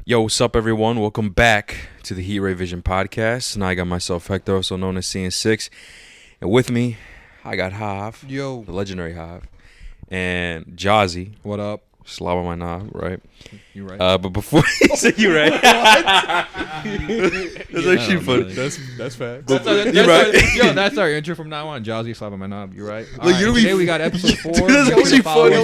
Yo, what's up, everyone? Welcome back to the E57 podcast. And I got myself Hector, also known as CN6. And with me, I got Hav, Yo. the legendary Hav, and Jazzy. What up? Slob on my knob, right? You right? But before you say you right, that's actually funny. That's fact. That's our intro from now on. Jazzy slapping my knob. You right? All right, today we got episode 4. Dude, that's actually funny.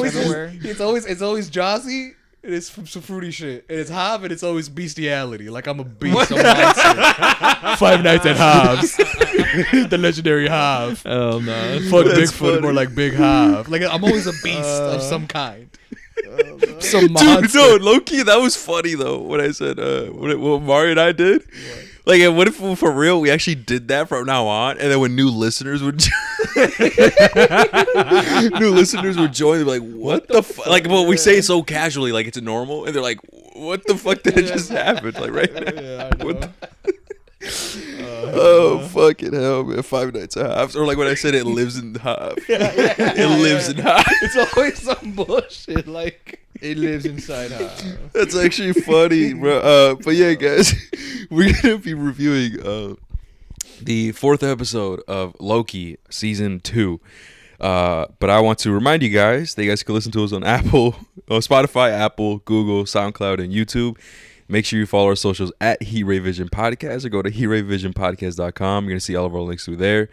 It's always Jazzy. And it's from some fruity shit. And it's Hav, and it's always bestiality. Like I'm a beast. I'm a monster. 5 Nights at Hav's. The legendary Hav. Oh no. Fuck That's Bigfoot, funny. more like Big Hav. Like I'm always a beast of some kind. Some monster. Dude, no, low-key, that was funny, though, when I said what Mario and I did. Like, what if for real we actually did that from now on, and then when new listeners would join, they'd be like, what the fuck? Like, well, we say it so casually, like it's normal, and they're like, what the fuck did it just happen? Like, right now. Yeah, I know. Oh, fucking hell, man. 5 Nights at Hav's. Or like when I said it lives in Hav. It lives in Hav. It's always some bullshit. Like It lives inside Hav. That's actually funny, bro. But yeah, guys, we're gonna be reviewing the 4th episode of Loki season 2. But I want to remind you guys that you guys can listen to us on Spotify, Apple, Google, SoundCloud, and YouTube. Make sure you follow our socials at HeRayVision Podcast or go to HeRayVisionPodcast.com. You're gonna see all of our links through there.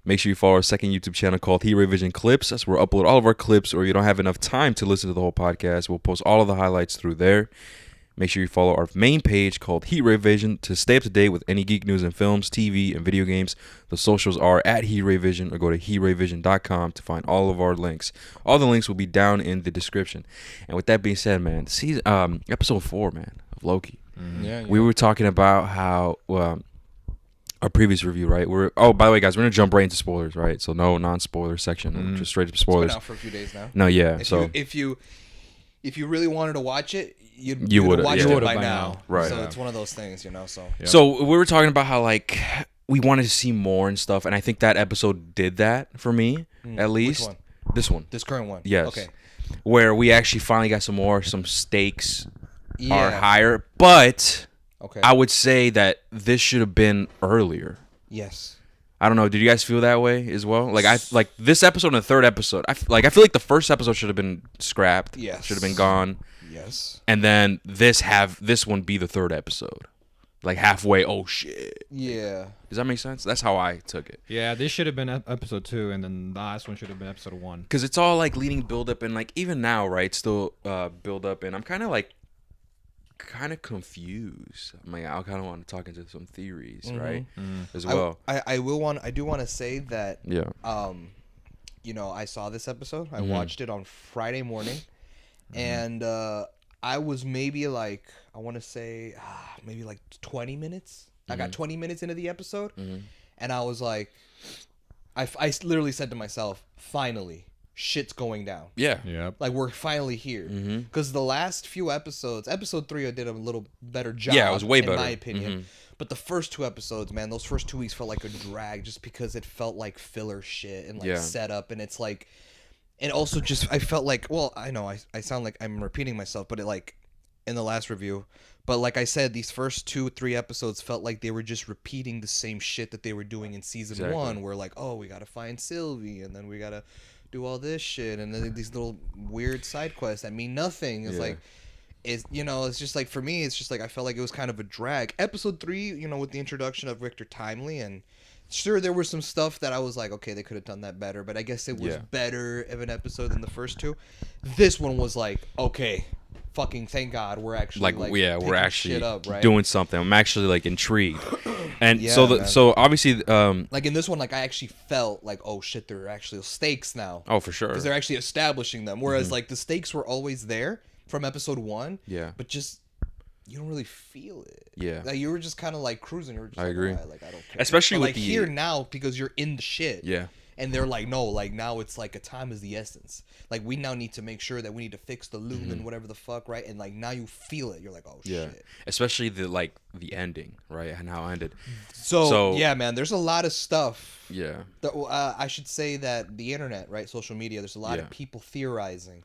Make sure you follow our second YouTube channel called HeRayVision Clips. That's where we upload all of our clips, or you don't have enough time to listen to the whole podcast. We'll post all of the highlights through there. Make sure you follow our main page called HeRayVision to stay up to date with any geek news in films, TV, and video games. The socials are at HeRayVision or go to HeRayVision.com to find all of our links. All the links will be down in the description. And with that being said, man, episode 4, man, of Loki. Yeah. We were talking about how our previous review, right? By the way, guys, we're gonna jump right into spoilers, right? So no non-spoiler section, just straight up it's been spoilers. out for a few days now. No, yeah. If you really wanted to watch it, you You would would've, have watched yeah. it by now. Right. So it's one of those things, you know. So So we were talking about how like we wanted to see more and stuff, and I think that episode did that for me, at least. Which one? This one, This current one. yes. Okay. Where we actually finally got some stakes Yeah. are higher, but Okay. I would say that this should have been earlier. Yes. I don't know. Did you guys feel that way as well? Like this episode and the 3rd episode. I feel like the first episode should have been scrapped. Yes. Should have been gone. Yes. And then this one be the 3rd episode. Like halfway. Oh shit. Yeah. Does that make sense? That's how I took it. Yeah, this should have been episode 2, and then the last one should have been episode 1. Because it's all like leading build up, and like even now, right? Still build up, and I'm kind of confused. I mean, I kind of want to talk into some theories, right? As well. I do want to say that. Yeah. I saw this episode. I watched it on Friday morning, and I was maybe like, I want to say maybe like 20 minutes. I got 20 minutes into the episode, and I was like, I literally said to myself, finally, shit's going down. Yeah. Yep. Like we're finally here, because the last few episodes, episode 3, I did a little better job. Yeah, it was way better. in my opinion. But the first 2 episodes, man, those first 2 weeks felt like a drag, just because it felt like filler shit and like setup, and it's like, and also just I felt like, well, I know I sound like I'm repeating myself, but it like in the last review. But like I said, these first 2-3 episodes felt like they were just repeating the same shit that they were doing in season 1, where like, oh, we gotta find Sylvie, and then we gotta do all this shit, and then these little weird side quests that mean nothing. It's like, it's just like, for me, it's just like I felt like it was kind of a drag. Episode 3, with the introduction of Richter Timely, and sure, there was some stuff that I was like, okay, they could have done that better, but I guess it was better of an episode than the first 2. This one was like, okay, fucking thank God we're actually we're actually shit up, right? doing something. I'm actually like intrigued, and Yeah, so obviously like in this one, like I actually felt like, oh shit, there are actually stakes now. Oh, for sure. Because they're actually establishing them, whereas like the stakes were always there from episode 1. Yeah. But just you don't really feel it. Yeah. Like you were just kind of like cruising. You were just I like, agree. "Alright, like I don't care." Especially but, with like the here now, because you're in the shit. Yeah. And they're like, no, like now it's like a time is the essence. Like we now need to make sure that we need to fix the loom and whatever the fuck, right? And like now you feel it. You're like, oh shit. Especially the ending, right? And how it ended. So yeah, man, there's a lot of stuff. Yeah. I should say that the internet, right, social media, there's a lot of people theorizing.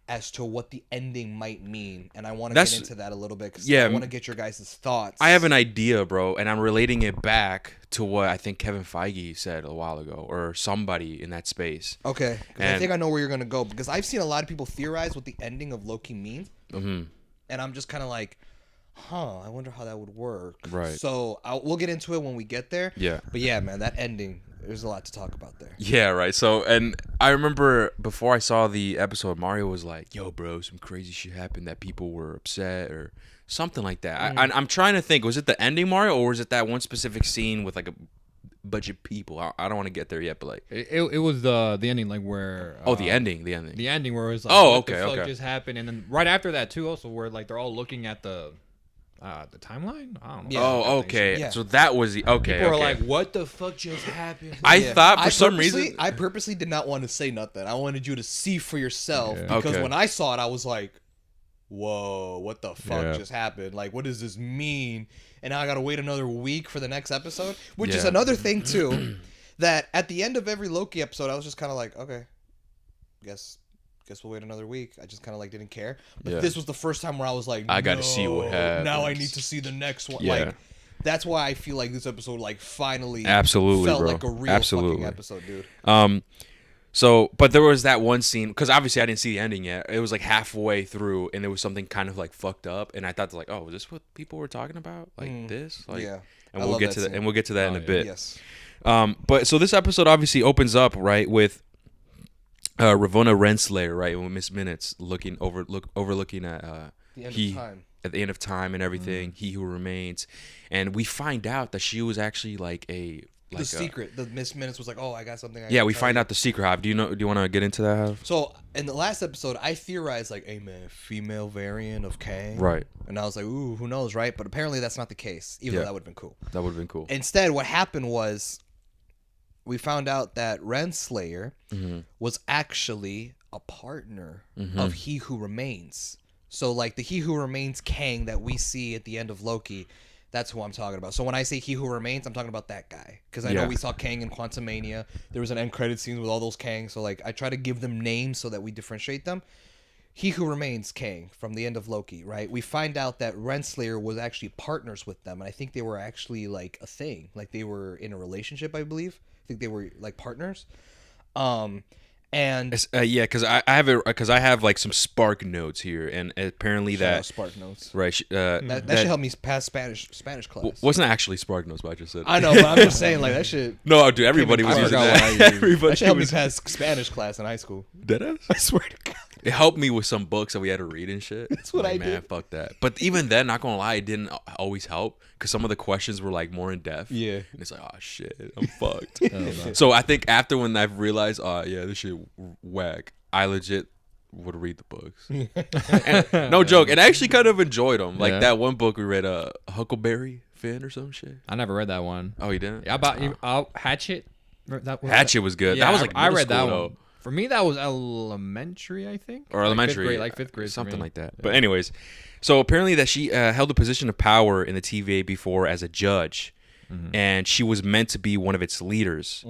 as to what the ending might mean, and I want to get into that a little bit because I want to get your guys' thoughts. I have an idea, bro, and I'm relating it back to what I think Kevin Feige said a while ago, or somebody in that space. Okay, because I think I know where you're gonna go, because I've seen a lot of people theorize what the ending of Loki means, and I'm just kind of like, I wonder how that would work. Right. So we'll get into it when we get there. Yeah. But yeah, man, that ending. There's a lot to talk about there. Yeah, right. So, and I remember before I saw the episode, Mario was like, yo, bro, some crazy shit happened that people were upset or something like that. I'm trying to think, was it the ending, Mario, or was it that one specific scene with like a bunch of people? I don't want to get there yet, but like... It was the ending, like where... the ending. The ending where it was like, what the fuck just happened? And then right after that, too, also, where like they're all looking at the timeline? I don't know. Yeah. Okay. Yeah. So that was the... Okay, people were like, what the fuck just happened? I thought for some reason... I purposely did not want to say nothing. I wanted you to see for yourself. Yeah. Because when I saw it, I was like, whoa, what the fuck just happened? Like, what does this mean? And now I got to wait another week for the next episode, which is another thing, too, that at the end of every Loki episode, I was just kind of like, okay, guess we'll wait another week. I just kind of like didn't care. But this was the first time where I was like, I got to see what happens. Now I need to see the next one. Yeah. Like, that's why I feel like this episode like finally felt like a real fucking episode, dude. So, but there was that one scene, because obviously I didn't see the ending yet. It was like halfway through, and there was something kind of like fucked up, and I thought like, oh, is this what people were talking about? Like this? Like, yeah. And we'll get to that. And we'll get to that in a bit. Yes. But so this episode obviously opens up right with Ravonna Renslayer, right, with Miss Minutes overlooking at the end of time. At the end of time and everything, He Who Remains, and we find out that she was actually like a the secret. The Miss Minutes was like, oh, I got something. We find out the secret. Hav, do you want to get into that, Hav? So in the last episode, I theorized like, hey man, female variant of Kang, right? And I was like, ooh, who knows, right? But apparently that's not the case. Even though that would have been cool. That would have been cool. Instead, what happened was, we found out that Renslayer was actually a partner of He Who Remains. So like the He Who Remains Kang that we see at the end of Loki. That's who I'm talking about. So when I say He Who Remains, I'm talking about that guy. Because I know we saw Kang in Quantumania. There was an end credit scene with all those Kangs. So like I try to give them names so that we differentiate them. He Who Remains Kang from the end of Loki, right? We find out that Renslayer was actually partners with them. And I think they were actually like a thing. Like they were in a relationship, I believe. I think they were like partners. And because I have like some Spark notes here, and apparently that Spark notes, right? That should help me pass Spanish class. Wasn't actually Spark notes, but I just said I know, but I'm just saying like that shit. No, dude, everybody was using that. Everybody that should help me pass Spanish class in high school. Did I? I swear to God. It helped me with some books that we had to read and shit. That's what I did. Man, fuck that. But even then, not gonna lie, it didn't always help because some of the questions were like more in depth. Yeah. And it's like, oh shit, I'm fucked. So I think after when I've realized, this shit whack, I legit would read the books. And, no joke. And I actually kind of enjoyed them. Like that one book we read, Huckleberry Finn or some shit. I never read that one. Oh, you didn't? Yeah, about Hatchet. Hatchet was good. Yeah, that was like I read school, that though. one. For me, that was elementary, I think. Or elementary. Like fifth grade. Something like that. Yeah. But anyways, so apparently that she held a position of power in the TVA before as a judge. And she was meant to be one of its leaders.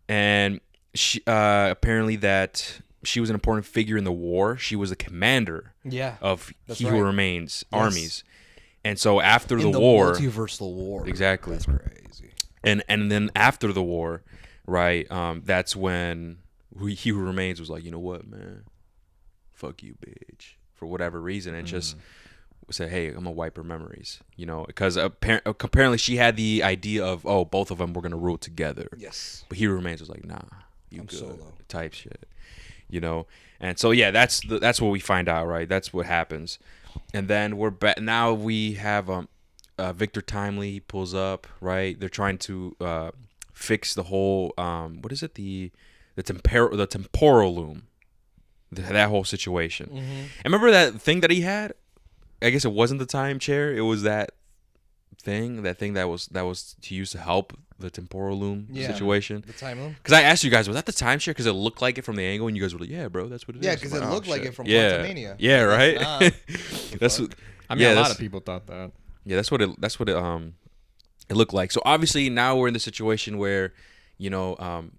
And she apparently that she was an important figure in the war. She was a commander of He Who Remains armies. And so after the war... multiversal war. Exactly. That's crazy. And then after the war, right, that's when... He Who Remains was like, you know what, man? Fuck you, bitch. For whatever reason. And just said, hey, I'm going to wipe her memories. You know, because apparently she had the idea of, both of them were going to rule together. Yes. But He Who Remains was like, nah, I'm good. Solo. Type shit. You know? And so, yeah, that's what we find out, right? That's what happens. And then we're back. Now we have Victor Timely. He pulls up, right? They're trying to fix the whole, what is it? The temporal loom, that whole situation. And remember that thing that he had? I guess it wasn't the time chair. It was that thing that was to use to help the temporal loom situation. The time loom. Because I asked you guys, was that the time chair? Because it looked like it from the angle, and you guys were like, "Yeah, bro, that's what it is." Yeah, because it looked like it from Quantumania. Yeah, right. That's what. I mean, a lot of people thought that. Yeah, that's what it looked like. So obviously now we're in the situation where, you know,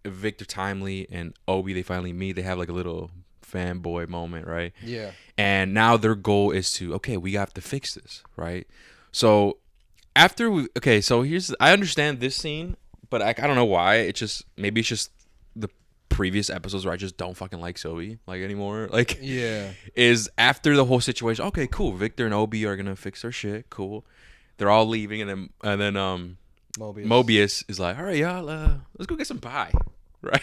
Victor Timely and Obi, they finally meet. They have like a little fanboy moment, right? Yeah. And now their goal is to, okay, we have to fix this, right? So I understand this scene, but I don't know why. Maybe it's just the previous episodes where I just don't fucking like Sylvie like anymore. Like, yeah, is after the whole situation. Okay, cool. Victor and Obi are gonna fix their shit. Cool. They're all leaving, and then Mobius is like, all right, y'all, let's go get some pie, right?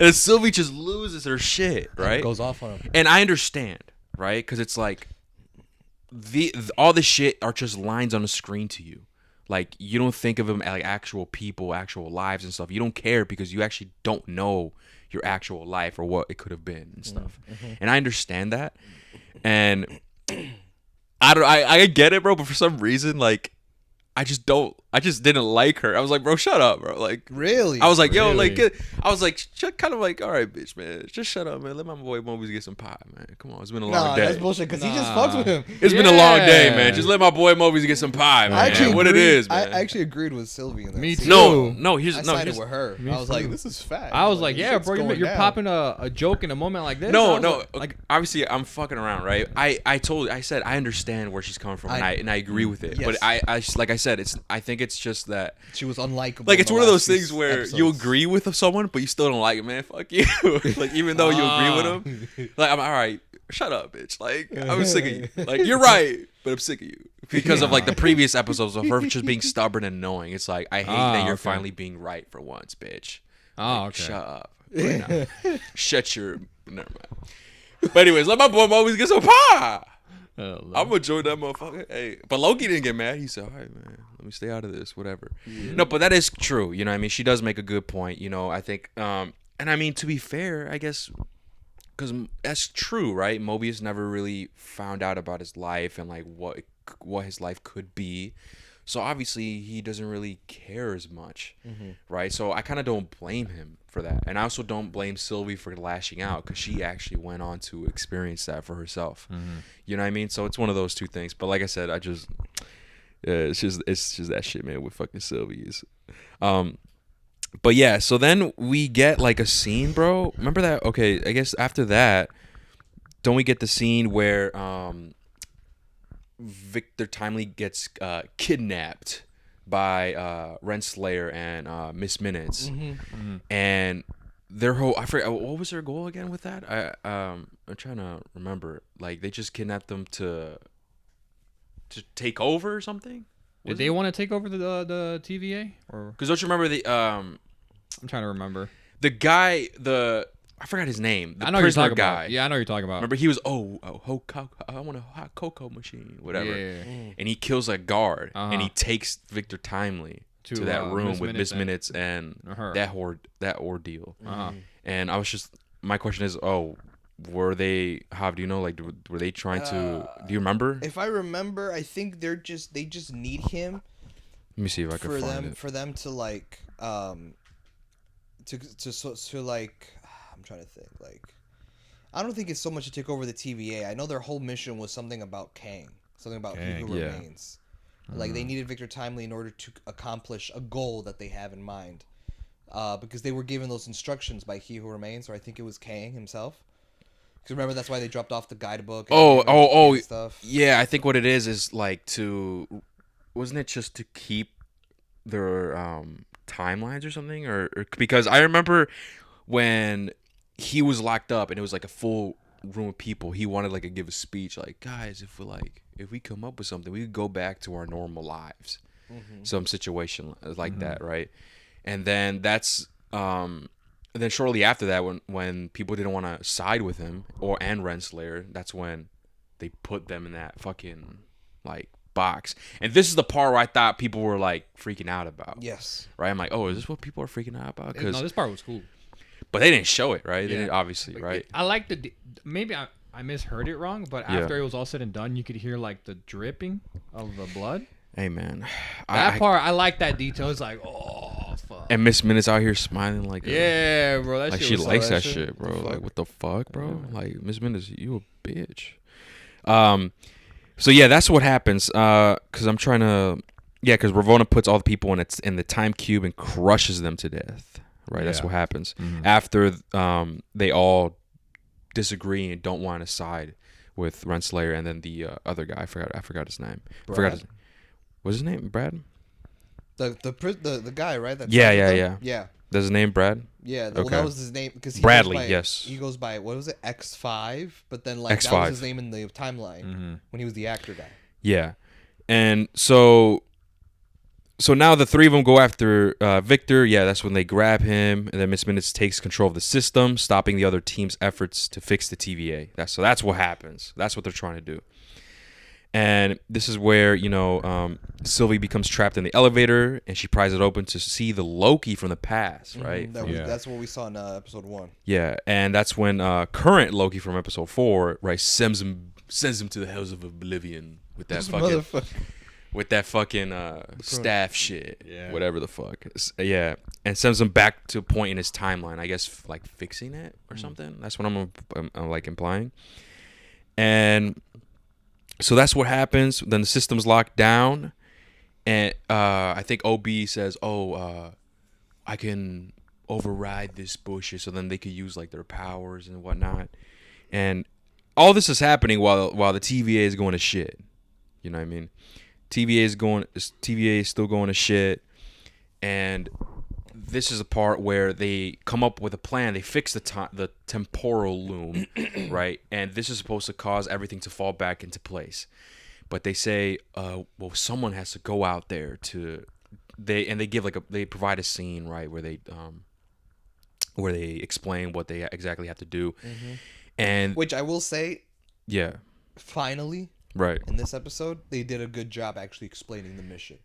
And Sylvie just loses her shit, right? Goes off on him, and I understand, right? Because it's like all this shit are just lines on the screen to you. Like, you don't think of them as like actual people, actual lives and stuff. You don't care because you actually don't know your actual life or what it could have been and stuff. Mm-hmm. And I understand that. And I get it, bro, but for some reason, like, I just didn't like her. I was like, bro, shut up, bro. Like, really? I was like, yo, like, I was like, kind of like, all right, bitch, man, just shut up, man. Let my boy Mobius get some pie, man. Come on, it's been a long day. That's bullshit. Because he just fucks with him. It's been a long day, man. Just let my boy Mobius get some pie, man. What it is, man. I actually agreed with Sylvie in that. Me too. I sided with her. I was like, this is fat. I was like, yeah, bro, you're popping a joke in a moment like this. No. Like, obviously, I'm fucking around, right? I said I understand where she's coming from, and I agree with it. Yes. But I like I said, I think it's just that she was unlikable. Like, it's one of those things where you agree with someone, but you still don't like it, man. Fuck you. Like, even though you agree with them, like, I'm all right. Shut up, bitch. Like, I'm sick of you. Like, you're right, but I'm sick of you because of like the previous episodes of her just being stubborn and annoying. It's like, I hate that you're finally being right for once, bitch. Oh, like, okay. Shut up. Right now. Shut your. Never mind. But anyways, let my boy always get some pie. I'm gonna join that motherfucker. Hey, but Loki didn't get mad. He said, all right, man, let me stay out of this, whatever. Yeah. No, but that is true. You know what I mean? She does make a good point. You know, I think, and I mean, to be fair, I guess, because that's true, right? Mobius never really found out about his life and like what his life could be. So obviously he doesn't really care as much, right? So I kind of don't blame him for that. And I also don't blame Sylvie for lashing out because she actually went on to experience that for herself. You know what I mean? So it's one of those two things. But like I said, it's just that shit, man, with fucking Sylvie's. But yeah, so then we get like a scene, bro. Remember that? Okay, I guess after that, don't we get the scene where Victor Timely gets kidnapped by Renslayer and Miss Minutes, and their whole, I forget what was their goal again with that. I'm trying to remember. Like, they just kidnapped them to take over or something. Did they want to take over the TVA? Or because don't you remember the I'm trying to remember the guy, I forgot his name. I know you're talking about. Yeah, I know you're talking about. Remember, he was I want a hot cocoa machine, whatever. Yeah. And he kills a guard, and he takes Victor Timely to that room with Miss Minutes and that ordeal. And I was just, my question is, were they? How do you know? Like, were they trying to? Do you remember? If I remember, I think they just need him. Let me see if I can find it. For them to like to like. I'm trying to think. Like, I don't think it's so much to take over the TVA. I know their whole mission was something about Kang, something about He Who Remains. Like, they needed Victor Timely in order to accomplish a goal that they have in mind, because they were given those instructions by He Who Remains, or I think it was Kang himself. Because remember, that's why they dropped off the guidebook. And stuff. Yeah, I think what it is like wasn't it just to keep their timelines or something, or because I remember when he was locked up and it was like a full room of people, he wanted like to give a speech like, guys, if we come up with something, we could go back to our normal lives. Some situation like that, right? And then that's and then shortly after that, when people didn't want to side with him and Renslayer, that's when they put them in that fucking like box. And this is the part where I thought people were like freaking out about. Yes. Right? I'm like, oh, is this what people are freaking out about? No, this part was cool. But they didn't show it, right? They didn't, obviously, right? I like maybe I misheard it wrong, but after it was all said and done, you could hear like the dripping of the blood. Hey, man. That part, I like that detail. It's like, oh, fuck. And Miss Minutes out here smiling like, yeah, bro. That like shit she was likes that shit, bro. Like, what the fuck, bro? Like, Miss Minutes, you a bitch. So yeah, that's what happens. Because I'm trying to, because Ravonna puts all the people in the time cube and crushes them to death. Right, that's what happens after they all disagree and don't want to side with Renslayer, and then the other guy. I forgot his name. What's his name? Brad. The guy, right? Yeah. That's his name, Brad. Yeah, well, that was his name because Bradley. Yes, he goes by what was it, X5? But then like X5. that was his name in the timeline when he was the actor guy. Yeah, and so now the three of them go after Victor. Yeah, that's when they grab him, and then Miss Minutes takes control of the system, stopping the other team's efforts to fix the TVA. That's what happens. That's what they're trying to do. And this is where, Sylvie becomes trapped in the elevator, and she pries it open to see the Loki from the past, right? That's what we saw in episode 1. Yeah, and that's when current Loki from episode 4, right, sends him to the Hells of Oblivion with that fucking staff shit, whatever the fuck. Yeah, and sends him back to a point in his timeline, I guess, like fixing it or something. That's what I'm like implying. And so that's what happens. Then the system's locked down, and I think OB says, I can override this bullshit, so then they could use like their powers and whatnot. And all this is happening while the TVA is going to shit. You know what I mean? TVA is still going to shit, and this is a part where they come up with a plan. They fix the temporal loom, right? And this is supposed to cause everything to fall back into place. But they say, someone has to go out there they give they provide a scene, right, where they explain what they exactly have to do. And which I will say, yeah, finally, right, in this episode, they did a good job actually explaining the mission.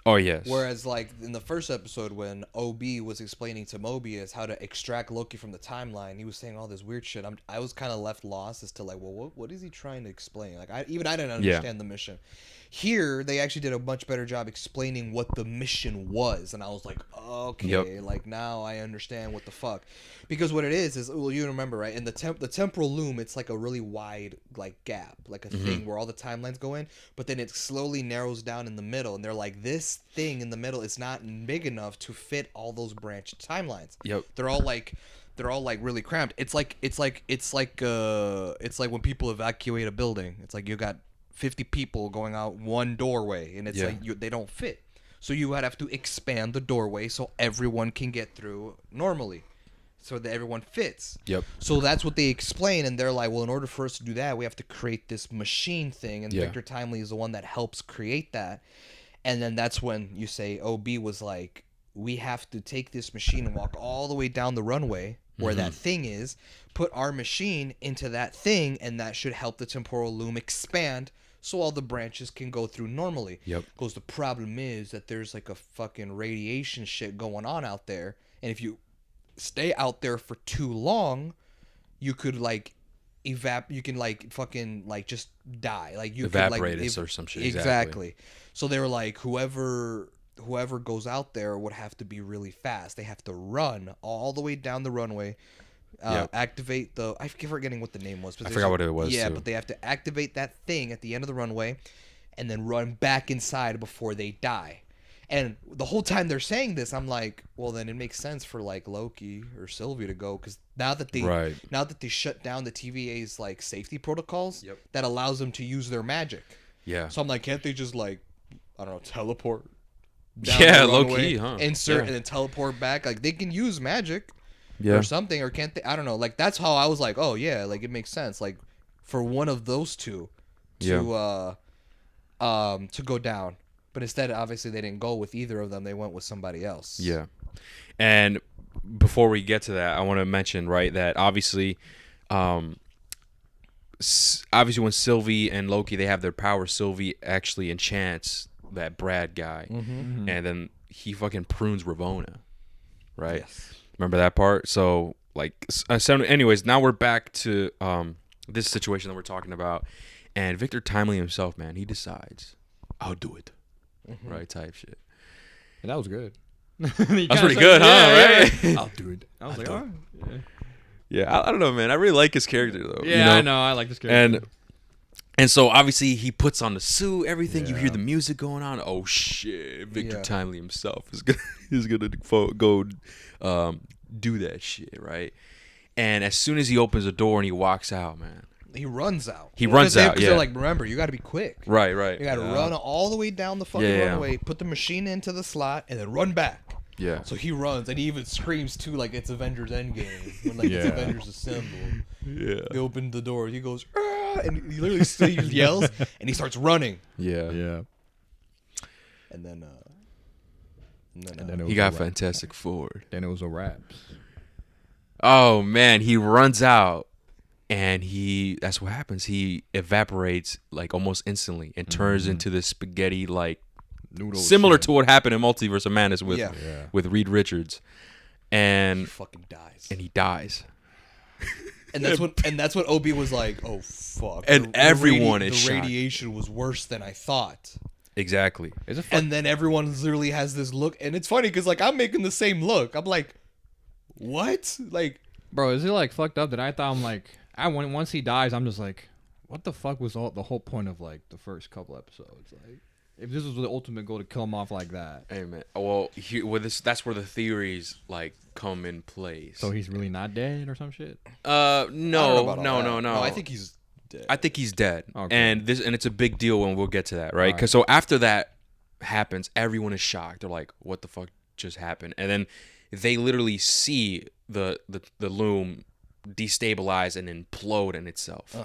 Oh, yes. Whereas, like, in the first episode, when OB was explaining to Mobius how to extract Loki from the timeline, he was saying all this weird shit. I was kind of left lost as to, like, well, what is he trying to explain? Like, I didn't understand the mission. Here, they actually did a much better job explaining what the mission was. And I was like, okay, like, now I understand what the fuck. Because what it is, well, you remember, right? In the temporal loom, it's like a really wide, like, gap. Like a thing where all the timelines go in. But then it slowly narrows down in the middle. And they're like, this thing in the middle is not big enough to fit all those branched timelines. Yep. They're all like really cramped. It's like when people evacuate a building. It's like you got 50 people going out one doorway, and it's like they don't fit. So you would have to expand the doorway so everyone can get through normally, so that everyone fits. Yep. So that's what they explain, and they're like, well, in order for us to do that, we have to create this machine thing, and Victor Timely is the one that helps create that. And then that's when you say OB was like, we have to take this machine and walk all the way down the runway where that thing is, put our machine into that thing, and that should help the temporal loom expand so all the branches can go through normally. Yep. Because the problem is that there's like a fucking radiation shit going on out there, and if you stay out there for too long, you could like you can like fucking like just die. Like you evaporate could, like, or some shit. Exactly. So they were like, whoever goes out there would have to be really fast. They have to run all the way down the runway, activate I keep forgetting what the name was. But I forgot what it was. Yeah, but they have to activate that thing at the end of the runway, and then run back inside before they die. And the whole time they're saying this, I'm like, well, then it makes sense for like Loki or Sylvie to go, because now that they shut down the TVA's like safety protocols, that allows them to use their magic. Yeah. So I'm like, can't they just like, I don't know, teleport down the runway, low-key, huh? insert and then teleport back? Like they can use magic or something, or can't they? I don't know. Like that's how I was like, oh yeah, like it makes sense. Like for one of those two to go down. But instead, obviously, they didn't go with either of them. They went with somebody else. Yeah. And before we get to that, I want to mention, right, that obviously when Sylvie and Loki, they have their power, Sylvie actually enchants that Brad guy. And then he fucking prunes Ravonna, right? Yes. Remember that part? So, like, anyways, now we're back to this situation that we're talking about. And Victor Timely himself, man, he decides, I'll do it. Right, type shit. And that was good. That's pretty good, huh? Right? I'll do it. I was like, oh. Yeah, I don't know, man. I really like his character, though. Yeah, I know. I like this character. And so, obviously, he puts on the suit, everything. You hear the music going on. Oh, shit. Victor Timely himself is gonna go do that shit, right? And as soon as he opens the door and he walks out, man. He runs out. He runs out, Because they're like, remember, you got to be quick. Right. You got to run all the way down the fucking runway, put the machine into the slot, and then run back. Yeah. So he runs, and he even screams, too, like it's Avengers Endgame. When, like, it's Avengers Assemble. Yeah. They open the door. He goes, ah! And he literally yells, and he starts running. Yeah. And then he got Fantastic Four. Then it was a wrap. Oh, man. He runs out. And that's what happens. He evaporates like almost instantly and turns into this spaghetti like noodle similar shit. To what happened in Multiverse of Madness with Reed Richards. And he fucking dies. And he dies. And that's what Obi was like, oh fuck. And everyone is the shocked. radiation was worse than I thought. Exactly. And then everyone literally has this look, and it's funny because like I'm making the same look. I'm like, what? Like, bro, is it like fucked up that I thought I'm like once he dies, I'm just like, what the fuck was the whole point of like the first couple episodes? Like, if this was the ultimate goal to kill him off like that. Hey man, well, that's where the theories like come in place. So he's really not dead or some shit? No. No, I think he's dead. I think he's dead, okay. and it's a big deal, and we'll get to that, right? Because so after that happens, everyone is shocked. They're like, "What the fuck just happened?" And then they literally see the loom destabilize and implode in itself.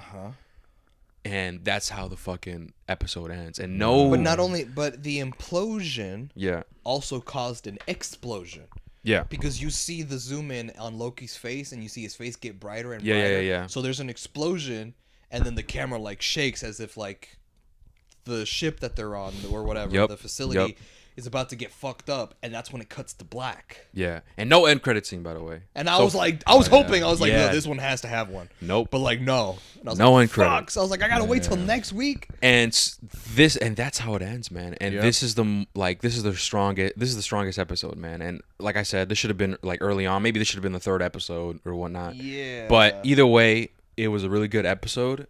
And that's how the fucking episode ends. And but the implosion also caused an explosion. Yeah. Because you see the zoom in on Loki's face and you see his face get brighter and brighter. Yeah. So there's an explosion and then the camera like shakes as if like the ship that they're on or whatever, the facility is about to get fucked up, and that's when it cuts to black. Yeah. And no end credit scene, by the way. And I was hoping, no, this one has to have one. Nope. But like, no. And I was no like, end credit. So I was like, I gotta wait till next week. And that's how it ends, man. And this is the strongest episode, man. And like I said, this should have been like early on. Maybe this should have been the third episode or whatnot. Yeah. But either way, it was a really good episode.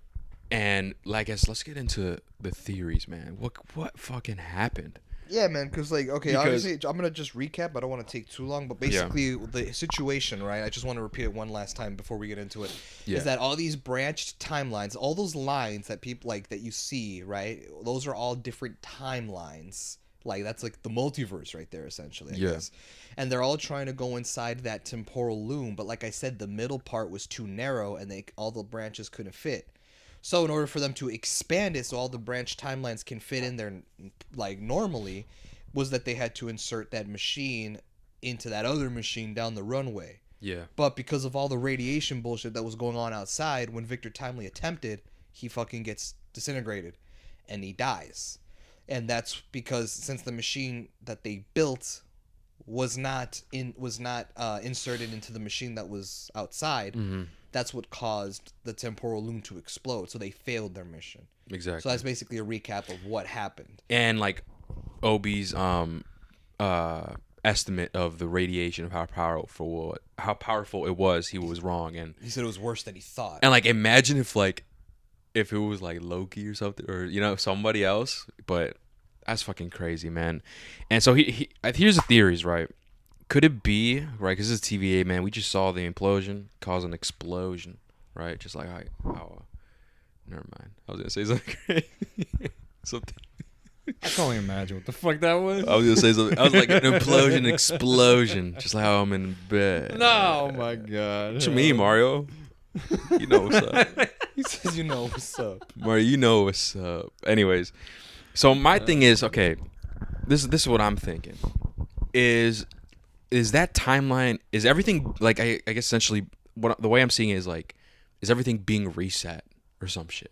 And like, let's get into the theories, man. What fucking happened? Yeah, man, because obviously, I'm going to just recap. I don't want to take too long, but basically the situation, right, I just want to repeat it one last time before we get into it, is that all these branched timelines, all those lines that people, like, that you see, right, those are all different timelines. Like, that's like the multiverse right there, essentially, I guess. And they're all trying to go inside that temporal loom, but like I said, the middle part was too narrow, and all the branches couldn't fit. So in order for them to expand it so all the branch timelines can fit in there like normally, was that they had to insert that machine into that other machine down the runway. Yeah. But because of all the radiation bullshit that was going on outside, when Victor Timely attempted, he fucking gets disintegrated and he dies. And that's because since the machine that they built was not inserted into the machine that was outside, that's what caused the temporal loom to explode. So they failed their mission. Exactly. So that's basically a recap of what happened. And like Obi's estimate of the radiation of how powerful it was, he was wrong, and he said it was worse than he thought. And like, imagine if it was like Loki or something, or somebody else. But that's fucking crazy, man. And so here's the theories, right? Could it be, right, because this is TVA, man, we just saw the implosion cause an explosion, right? Just like how never mind. I was going to say something crazy. Something. I can't even imagine what the fuck that was. I was going to say something. I was like, an explosion. Just like how I'm in bed. No, oh my God. What you mean, Mario? You know what's up. He says you know what's up. Mario, you know what's up. Anyways, so my thing is, okay, this is what I'm thinking. Is that timeline, is everything, like, I guess essentially, the way I'm seeing it is, like, is everything being reset or some shit?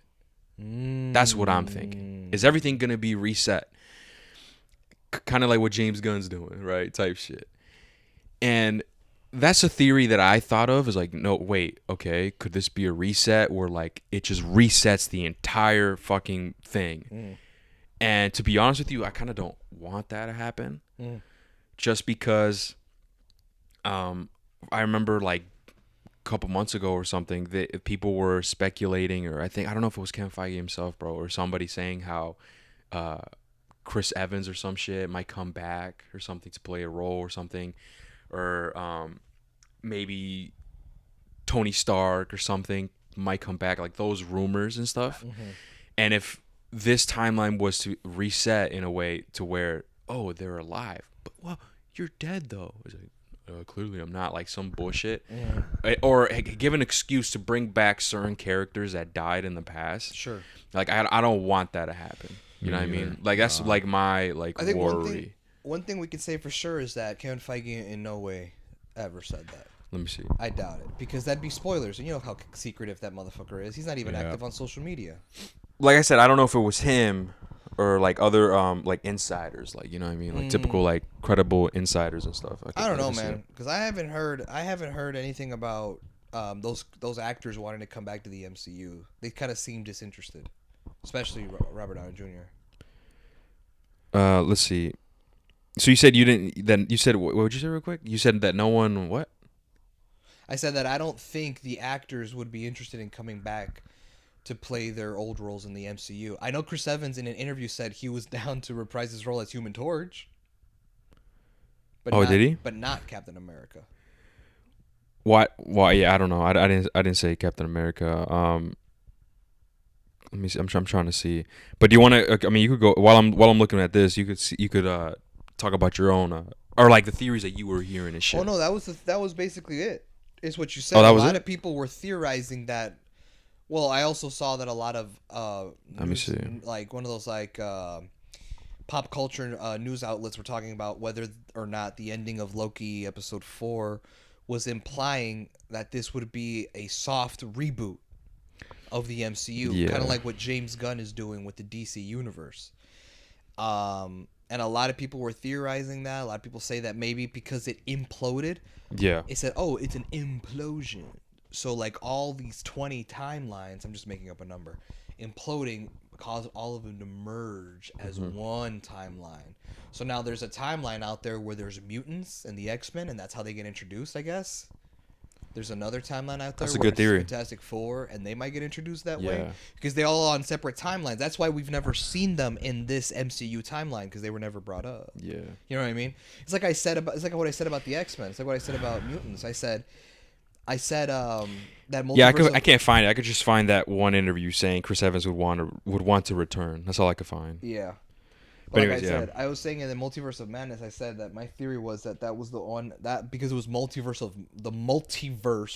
That's what I'm thinking. Is everything going to be reset? Kind of like what James Gunn's doing, right? Type shit. And that's a theory that I thought of, is like, no, wait, okay, could this be a reset where, like, it just resets the entire fucking thing? And to be honest with you, I kind of don't want that to happen. Just because... I remember like a couple months ago or something that people were speculating, or I don't know if it was Kevin Feige himself, bro, or somebody saying how Chris Evans or some shit might come back or something to play a role or something, or maybe Tony Stark or something might come back, like those rumors and stuff. And if this timeline was to reset in a way to where, oh, they're alive, but well, you're dead though. It's like, clearly I'm not, like some bullshit. Or give an excuse to bring back certain characters that died in the past. Sure. Like I don't want that to happen. You know what I mean? Like that's like my like I think worry. one thing we can say for sure is that Kevin Feige in no way ever said that. Let me see. I doubt it, because that'd be spoilers, and you know how secretive that motherfucker is. He's not even active on social media. Like I said, I don't know if it was him or like other like insiders, like, you know what I mean, like typical like credible insiders and stuff. I don't know, man, because I haven't heard anything about those actors wanting to come back to the MCU. They kind of seem disinterested, especially Robert Downey Jr. Let's see. So you said you didn't. Then you said what would you say real quick? You said that no one what? I said that I don't think the actors would be interested in coming back to play their old roles in the MCU. I know Chris Evans in an interview said he was down to reprise his role as Human Torch. But did he? But not Captain America. What? Why? Yeah, I don't know. I didn't say Captain America. Let me see. I'm trying to see. But do you want to? I mean, you could go while I'm looking at this. You could talk about your own or like the theories that you were hearing and shit. Oh no, that was basically it. Is what you said. Oh, that a was lot it? of people were theorizing that. Well, I also saw that a lot of Let me see. like one of those like pop culture news outlets were talking about whether or not the ending of Loki episode 4 was implying that this would be a soft reboot of the MCU, kind of like what James Gunn is doing with the DC universe. And a lot of people were theorizing that. A lot of people say that maybe because it imploded. Yeah. It said, oh, it's an implosion. So, like, all these 20 timelines, I'm just making up a number, imploding caused all of them to merge as one timeline. So now there's a timeline out there where there's mutants and the X-Men, and that's how they get introduced, I guess. There's another timeline out there That's a where good theory. Fantastic Four, and they might get introduced that way. Yeah. Because they all on separate timelines. That's why we've never seen them in this MCU timeline, because they were never brought up. Yeah. You know what I mean? It's like what I said about the X-Men. It's like what I said about mutants. I said that multiverse. Yeah, I can't find it. I could just find that one interview saying Chris Evans would want to return. That's all I could find. Yeah. But like anyways, I said, I was saying in the Multiverse of Madness, I said that my theory was that was the one that because it was multiverse,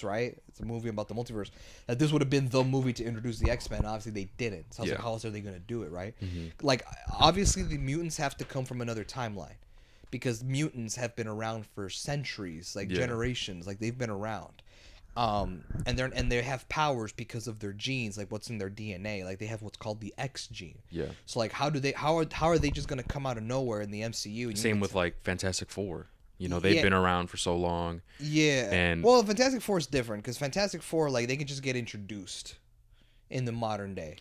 right? It's a movie about the multiverse. That this would have been the movie to introduce the X-Men. Obviously, they didn't. So I was like, how else are they going to do it, right? Like, obviously, the mutants have to come from another timeline because mutants have been around for centuries, like generations. Like they've been around. And they have powers because of their genes, like what's in their DNA. Like they have what's called the X gene. Yeah. So like how are they just gonna come out of nowhere in the MCU? Same with like Fantastic Four. You know, they've been around for so long. Yeah. And well, Fantastic Four is different because Fantastic Four, like they can just get introduced in the modern day.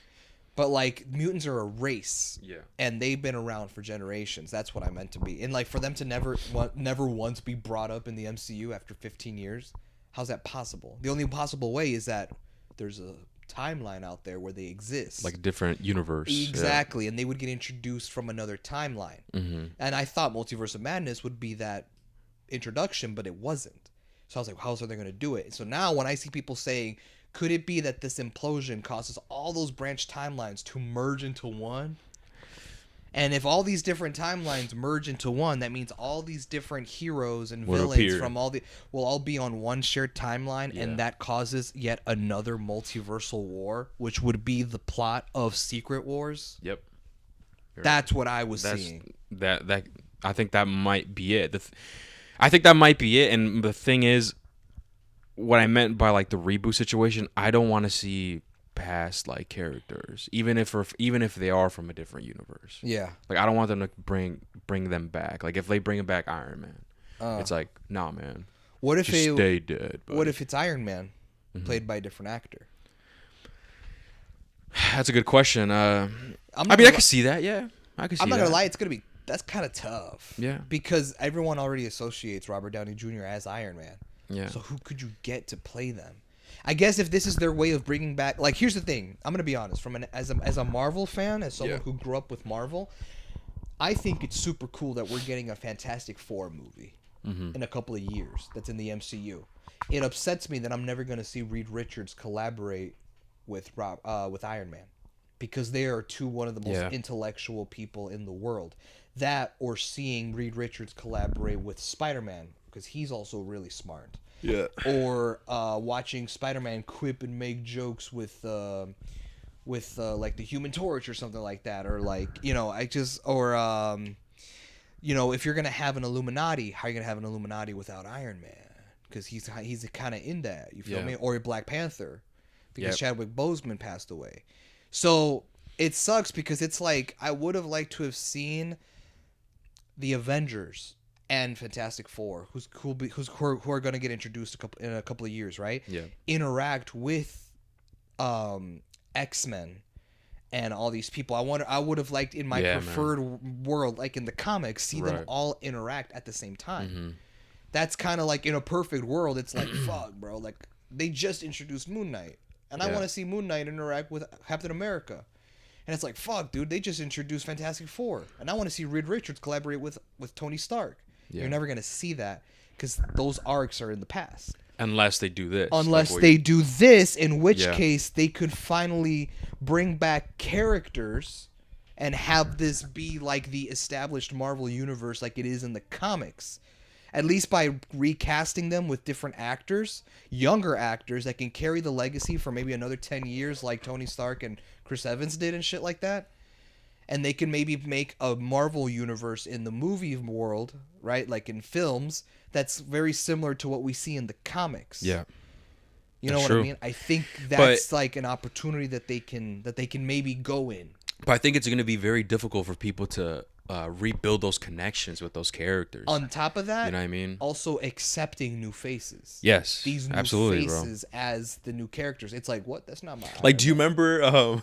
But like mutants are a race. Yeah. And they've been around for generations. That's what I meant to be. And like for them to never once be brought up in the MCU after 15 years. How's that possible? The only possible way is that there's a timeline out there where they exist. Like a different universe. Exactly. And they would get introduced from another timeline. And I thought Multiverse of Madness would be that introduction, but it wasn't. So I was like, how else are they going to do it? So now when I see people saying, could it be that this implosion causes all those branch timelines to merge into one? And if all these different timelines merge into one, that means all these different heroes and villains from will all be on one shared timeline, and that causes yet another multiversal war, which would be the plot of Secret Wars. Yep. That's what I was seeing. That I think that might be it. I think that might be it. And the thing is, what I meant by like the reboot situation, I don't want to see past like characters, even if they are from a different universe. Yeah. Like I don't want them to bring them back. Like if they bring back Iron Man, it's like, nah, man. What if just stay dead? Buddy. What if it's Iron Man, played by a different actor? That's a good question. I can see that. Yeah, I can see. I'm not gonna lie. That's kind of tough. Yeah. Because everyone already associates Robert Downey Jr. as Iron Man. Yeah. So who could you get to play them? I guess if this is their way of bringing back, like, here's the thing. I'm gonna be honest. As a Marvel fan, as someone who grew up with Marvel, I think it's super cool that we're getting a Fantastic Four movie. in a couple of years that's in the MCU. It upsets me that I'm never going to see Reed Richards collaborate with Iron Man, because they are one of the most intellectual people in the world. That, or seeing Reed Richards collaborate with Spider-Man, because he's also really smart. Yeah. Or watching Spider-Man quip and make jokes with like the Human Torch or something like that, or like, you know, you know, if you're gonna have an Illuminati, how are you gonna have an Illuminati without Iron Man? Because he's kind of in that, you feel me? Or Black Panther, because Chadwick Boseman passed away. So it sucks, because it's like I would have liked to have seen the Avengers and Fantastic Four, who are going to get introduced in a couple of years, right? Yeah. Interact with X-Men and all these people. I would have liked, in my preferred world, like in the comics, see them all interact at the same time. Mm-hmm. That's kind of like, in a perfect world, it's like, fuck, bro. Like, they just introduced Moon Knight, and I want to see Moon Knight interact with Captain America. And it's like, fuck, dude, they just introduced Fantastic Four, and I want to see Reed Richards collaborate with Tony Stark. Yeah. You're never going to see that, because those arcs are in the past. Unless they do this. Unless they do this, in which case they could finally bring back characters and have this be like the established Marvel universe like it is in the comics. At least by recasting them with different actors, younger actors that can carry the legacy for maybe another 10 years, like Tony Stark and Chris Evans did and shit like that. And they can maybe make a Marvel universe in the movie world, right? Like in films, that's very similar to what we see in the comics. Yeah. You know what I mean? I think that's like an opportunity that they can maybe go in. But I think it's going to be very difficult for people to rebuild those connections with those characters. On top of that, you know what I mean? Also accepting new faces. Yes, these new faces as the new characters. It's like, what? That's not my. Like, do you remember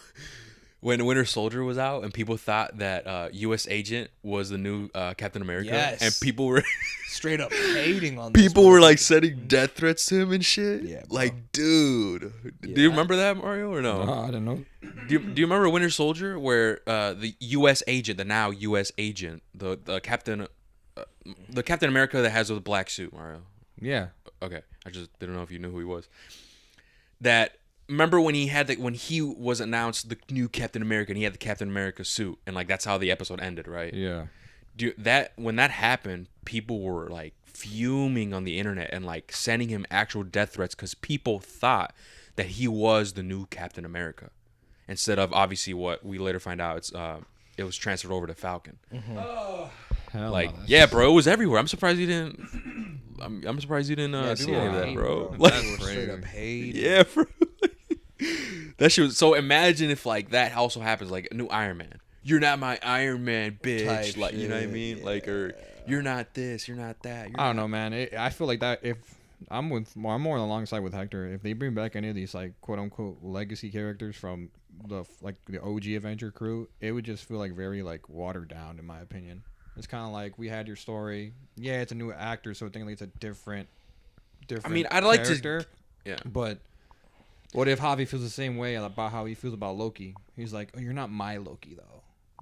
when Winter Soldier was out and people thought that U.S. Agent was the new Captain America? Yes. And people were straight up hating on. People were like sending death threats to him and shit. Yeah, bro. Like, dude, do you remember that, Mario, or no? No, I don't know. Do you remember Winter Soldier, where the U.S. agent, the now U.S. agent, the Captain America that has the black suit, Mario? Yeah. Okay, I just didn't know if you knew who he was. That, remember when when he was announced the new Captain America and he had the Captain America suit, and like that's how the episode ended, right? Yeah. When that happened, people were like fuming on the internet and like sending him actual death threats because people thought that he was the new Captain America. Instead of, obviously, what we later find out, it was transferred over to Falcon. Mm-hmm. Oh, hell like, no, yeah, bro, it was everywhere. I'm surprised you didn't. I'm surprised you didn't see any of that, bro. Like, straight up hate. Yeah, bro. That shit was, so imagine if like that also happens, like a new Iron Man. You're not my Iron Man, bitch. Type like, you know what I shit, mean? Like, or you're not this, you're not that. I don't know, man. I feel like that if. I'm more alongside with Hector. If they bring back any of these like quote unquote legacy characters from the OG Avenger crew, it would just feel like very like watered down, in my opinion. It's kind of like, we had your story. Yeah, it's a new actor, so technically it's a different. I mean, I'd like character, to. Yeah. But what if Javi feels the same way about how he feels about Loki? He's like, oh, you're not my Loki though.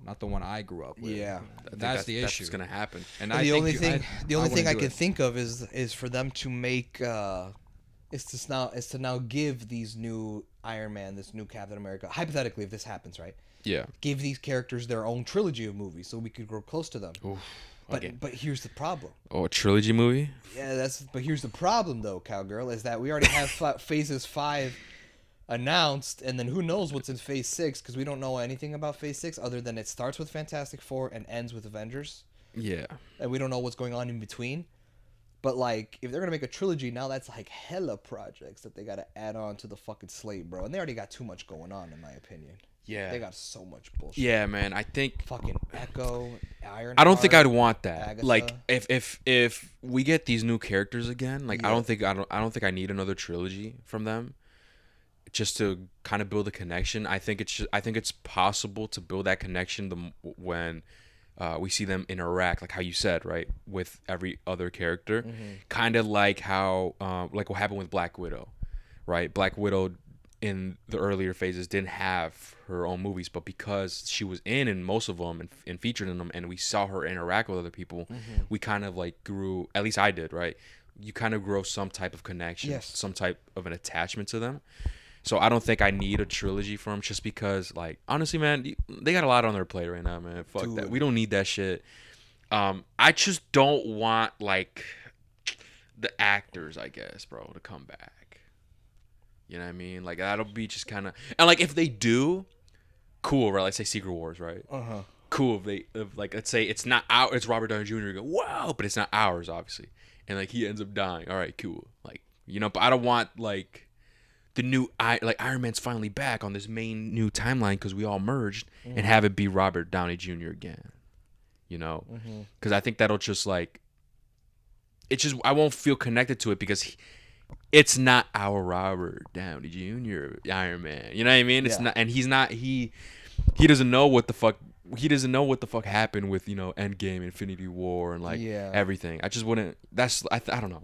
Not the one I grew up with. Yeah, that's the issue. That's what's gonna happen. And the only thing I can think of is for them to make is to now give these new Iron Man, this new Captain America. Hypothetically, if this happens, right? Yeah. Give these characters their own trilogy of movies so we could grow close to them. Oof, okay. But here's the problem. Oh, a trilogy movie? Yeah, but here's the problem though, Cowgirl, is that we already have phases 5 announced, and then who knows what's in phase 6, because we don't know anything about phase 6 other than it starts with Fantastic Four and ends with Avengers. Yeah. And we don't know what's going on in between. But like, if they're gonna make a trilogy now, that's like hella projects that they gotta add on to the fucking slate, bro. And they already got too much going on, in my opinion. Yeah. They got so much bullshit. Yeah, man. I think fucking Echo, I don't think I'd want that. Agatha. Like, if we get these new characters again, like, Yeah. I don't think I need another trilogy from them. Just to kind of build a connection. I think it's possible to build that connection when we see them interact, like how you said, right, with every other character. Mm-hmm. Kind of like how like what happened with Black Widow, right? Black Widow in the earlier phases didn't have her own movies, but because she was in most of them and featured in them, and we saw her interact with other people, we kind of like grew. At least I did, right? You kind of grow some type of connection, Yes. some type of an attachment to them. So I don't think I need a trilogy for them, just because, like, honestly, man, they got a lot on their plate right now, man. Fuck Dude. that. We don't need that shit. I just don't want like the actors, I guess, bro, to come back. You know what I mean? Like, that'll be just kind of, and like if they do, cool, right? Let's say Secret Wars, right? Cool. If like, let's say it's not it's Robert Downey Jr. You go, wow, but it's not ours, obviously, and like he ends up dying. All right, cool. Like, you know, but I don't want like the new Iron Man's finally back on this main new timeline because we all merged, and have it be Robert Downey Jr. again. You know, because I think that'll just like, it's just, I won't feel connected to it because it's not our Robert Downey Jr. Iron Man. You know what I mean? It's not, and he's not. He doesn't know what the fuck. He doesn't know what the fuck happened with, you know, Endgame, Infinity War, and like everything. I just wouldn't. That's I don't know.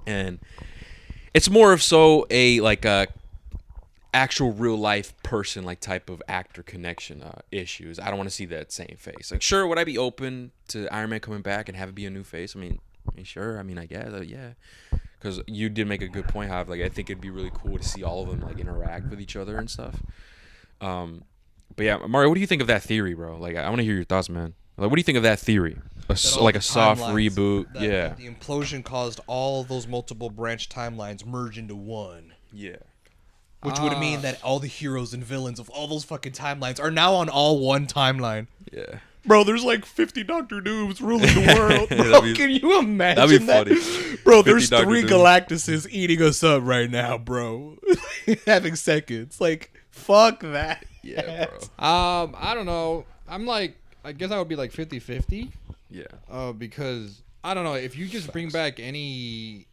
And it's more of so a like a actual real life person, like type of actor connection issues. I don't want to see that same face. Like, sure, would I be open to Iron Man coming back and have it be a new face? I mean, sure. I mean, I guess, yeah. Because you did make a good point, Hav. Like, I think it'd be really cool to see all of them like interact with each other and stuff. But yeah, Mario, what do you think of that theory, bro? Like, I want to hear your thoughts, man. Like, what do you think of that theory? Like a soft reboot, yeah. The implosion caused all those multiple branch timelines merge into one. Yeah. Which would mean that all the heroes and villains of all those fucking timelines are now on all one timeline. Yeah. Bro, there's like 50 Doctor Dooms ruling the world. Bro, can you imagine that'd be that? funny. Bro, there's Dr. 3 Dooms. Galactuses eating us up right now, bro. Having seconds. Like, fuck that. Yeah, bro. I don't know. I'm like, I guess I would be like 50-50. Yeah. Because I don't know, if you just bring back any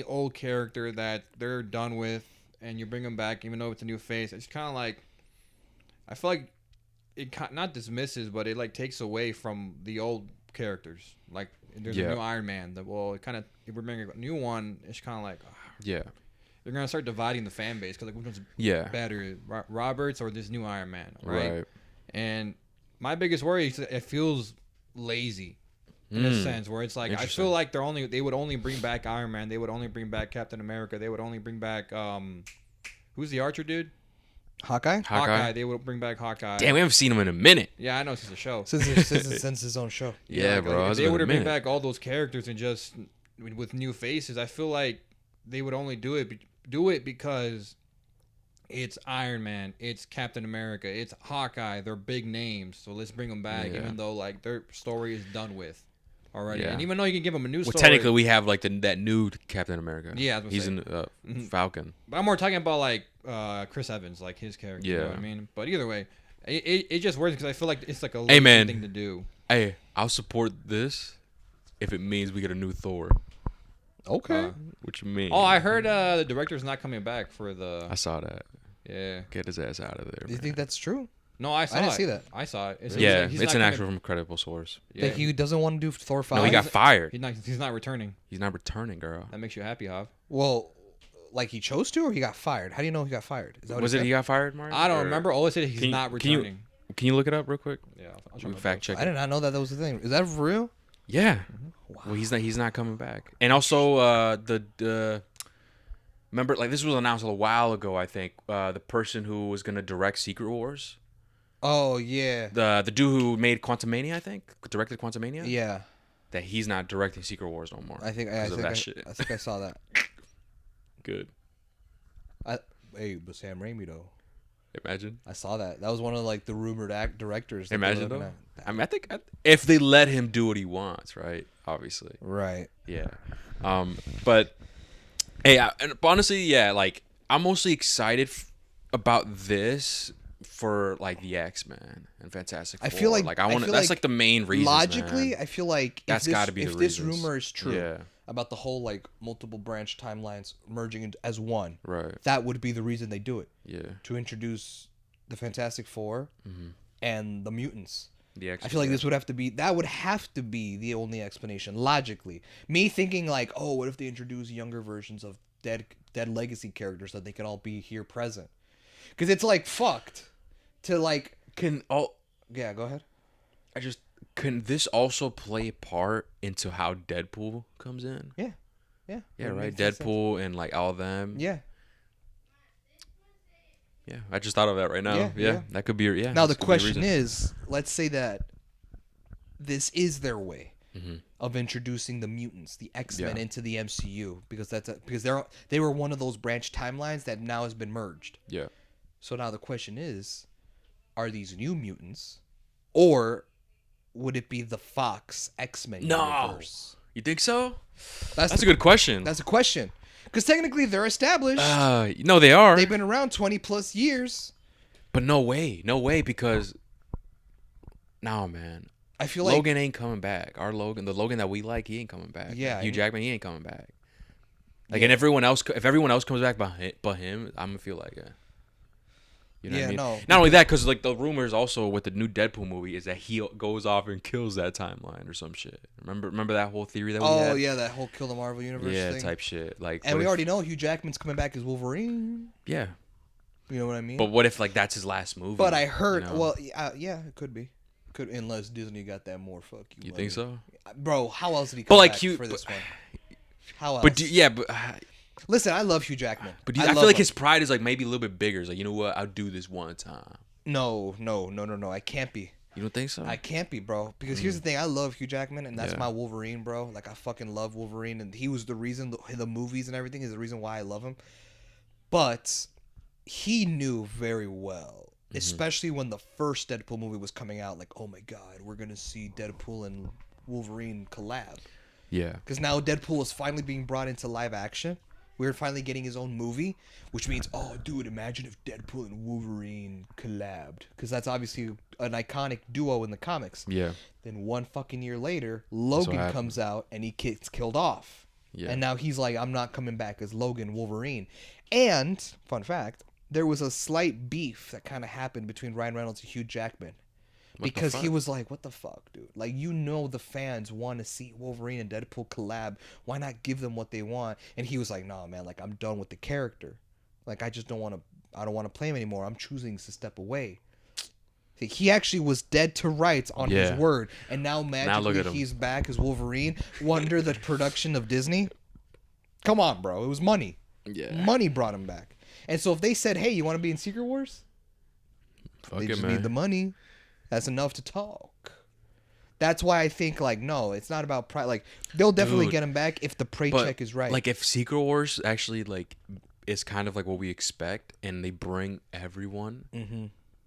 old character that they're done with and you bring them back, even though it's a new face, it's kind of like, I feel like it not dismisses, but it like takes away from the old characters. Like, there's a new Iron Man. If we're bringing a new one, it's kind of like, Yeah. you're gonna start dividing the fan base because like, which one's better, Roberts or this new Iron Man, right? And my biggest worry is that it feels lazy in a sense where it's like, I feel like they would only bring back Iron Man, they would only bring back Captain America, they would only bring back who's the Archer dude? Hawkeye. They would bring back Hawkeye. Damn, we haven't seen him in a minute. Yeah, I know, since the show. Since his own show. Yeah, bro. If they would bring back all those characters and just with new faces, I feel like they would only do it because it's Iron Man, it's Captain America, it's Hawkeye. They're big names, so let's bring them back, even though like their story is done with already. Yeah. And even though you can give them a new story. Well, technically, we have like that new Captain America. Yeah, he's in Falcon. But I'm more talking about like Chris Evans, like his character. You know what I mean? But either way, it just works because I feel like it's like a lazy thing to do. Hey, I'll support this if it means we get a new Thor. Okay. What you mean? Oh, I heard the director's not coming back for the. I saw that. Yeah. Get his ass out of there. Do you think that's true? No, I didn't see that. I saw it. It's an actual from credible source. Yeah. Like he doesn't want to do Thor 5? No, he got fired. He's not returning. He's not returning, girl. That makes you happy, Hav? Well, like he chose to, or he got fired? How do you know he got fired? Is that what he got fired, Mark? I don't remember. All it said he's not returning. Can you look it up real quick? Yeah, I'll try fact check. I did not know that was the thing. Is that real? Yeah. Wow. Well, he's not coming back. And also the remember, like, this was announced a while ago, I think. The person who was gonna direct Secret Wars. Oh yeah. The dude who made Quantumania, I think, directed Quantumania. Yeah. That he's not directing Secret Wars no more. I think I saw that. Good. But Sam Raimi though. Imagine. I saw that. That was one of like the rumored directors. Imagine though. I mean, I think if they let him do what he wants, right? Obviously. Right. Yeah. But hey, but honestly, yeah, like I'm mostly excited about this for like the X-Men and Fantastic Four. I feel like I want to. That's like the main reason. Logically, man. I feel like that's got to be the if reasons. this rumor is true about the whole like multiple branch timelines merging as one, right? That would be the reason they do it. Yeah. To introduce the Fantastic Four and the mutants. The X-Men. I feel like this would have to be the only explanation logically. Me thinking like, oh, what if they introduce younger versions of dead dead legacy characters so they can all be here present. Because it's like fucked to like. Yeah, go ahead. Can this also play a part into how Deadpool comes in? Yeah. Yeah, right. Deadpool and like all of them. Yeah. Yeah, I just thought of that right now. Yeah. That could be. Yeah. Now the question is, let's say that this is their way of introducing the mutants, the X-Men, into the MCU, because they were one of those branch timelines that now has been merged. Yeah. So now the question is, are these new mutants, or would it be the Fox X-Men universe? You think so? That's a good question. That's a question. Because technically they're established. No, they are. They've been around 20 plus years. But no way, because no, man. I feel like Logan ain't coming back. Our Logan, the Logan that we like, he ain't coming back. Yeah, Hugh Jackman, he ain't coming back. Like, and everyone else, if everyone else comes back but him, I'm gonna feel like, you know what I mean? No. Not only that, because like the rumors also with the new Deadpool movie is that he goes off and kills that timeline or some shit. Remember that whole theory that we had? Oh yeah, that whole kill the Marvel universe thing. Type shit. Like, and we already know Hugh Jackman's coming back as Wolverine. Yeah. You know what I mean? But what if like that's his last movie? But I heard, yeah, it could be. Unless Disney got that more fuck you. You think so? Bro, how else did he come back for this one? How else? But listen, I love Hugh Jackman. But I feel like his pride is like maybe a little bit bigger. It's like, you know what? I'll do this one time. No. I can't be. You don't think so? I can't be, bro. Because here's the thing. I love Hugh Jackman, and that's my Wolverine, bro. Like, I fucking love Wolverine, and he was the reason, the movies and everything is the reason why I love him. But he knew very well, especially when the first Deadpool movie was coming out, like, oh my God, we're going to see Deadpool and Wolverine collab. Yeah. Because now Deadpool is finally being brought into live action. We're finally getting his own movie, which means, oh, dude, imagine if Deadpool and Wolverine collabed. Because that's obviously an iconic duo in the comics. Yeah. Then one fucking year later, Logan comes out and he gets killed off. Yeah. And now he's like, I'm not coming back as Logan Wolverine. And, fun fact, there was a slight beef that kind of happened between Ryan Reynolds and Hugh Jackman. Because he was like, what the fuck, dude? Like, you know the fans want to see Wolverine and Deadpool collab. Why not give them what they want? And he was like, nah, man, like, I'm done with the character. Like, I don't want to play him anymore. I'm choosing to step away. He actually was dead to rights on his word. And now magically he's back as Wolverine under the production of Disney. Come on, bro. It was money. Yeah. Money brought him back. And so if they said, hey, you want to be in Secret Wars? They just need the money. That's enough to talk. That's why I think, like, no, it's not about pride. Like, they'll definitely get him back if the paycheck is right. Like, if Secret Wars actually, like, is kind of like what we expect and they bring everyone,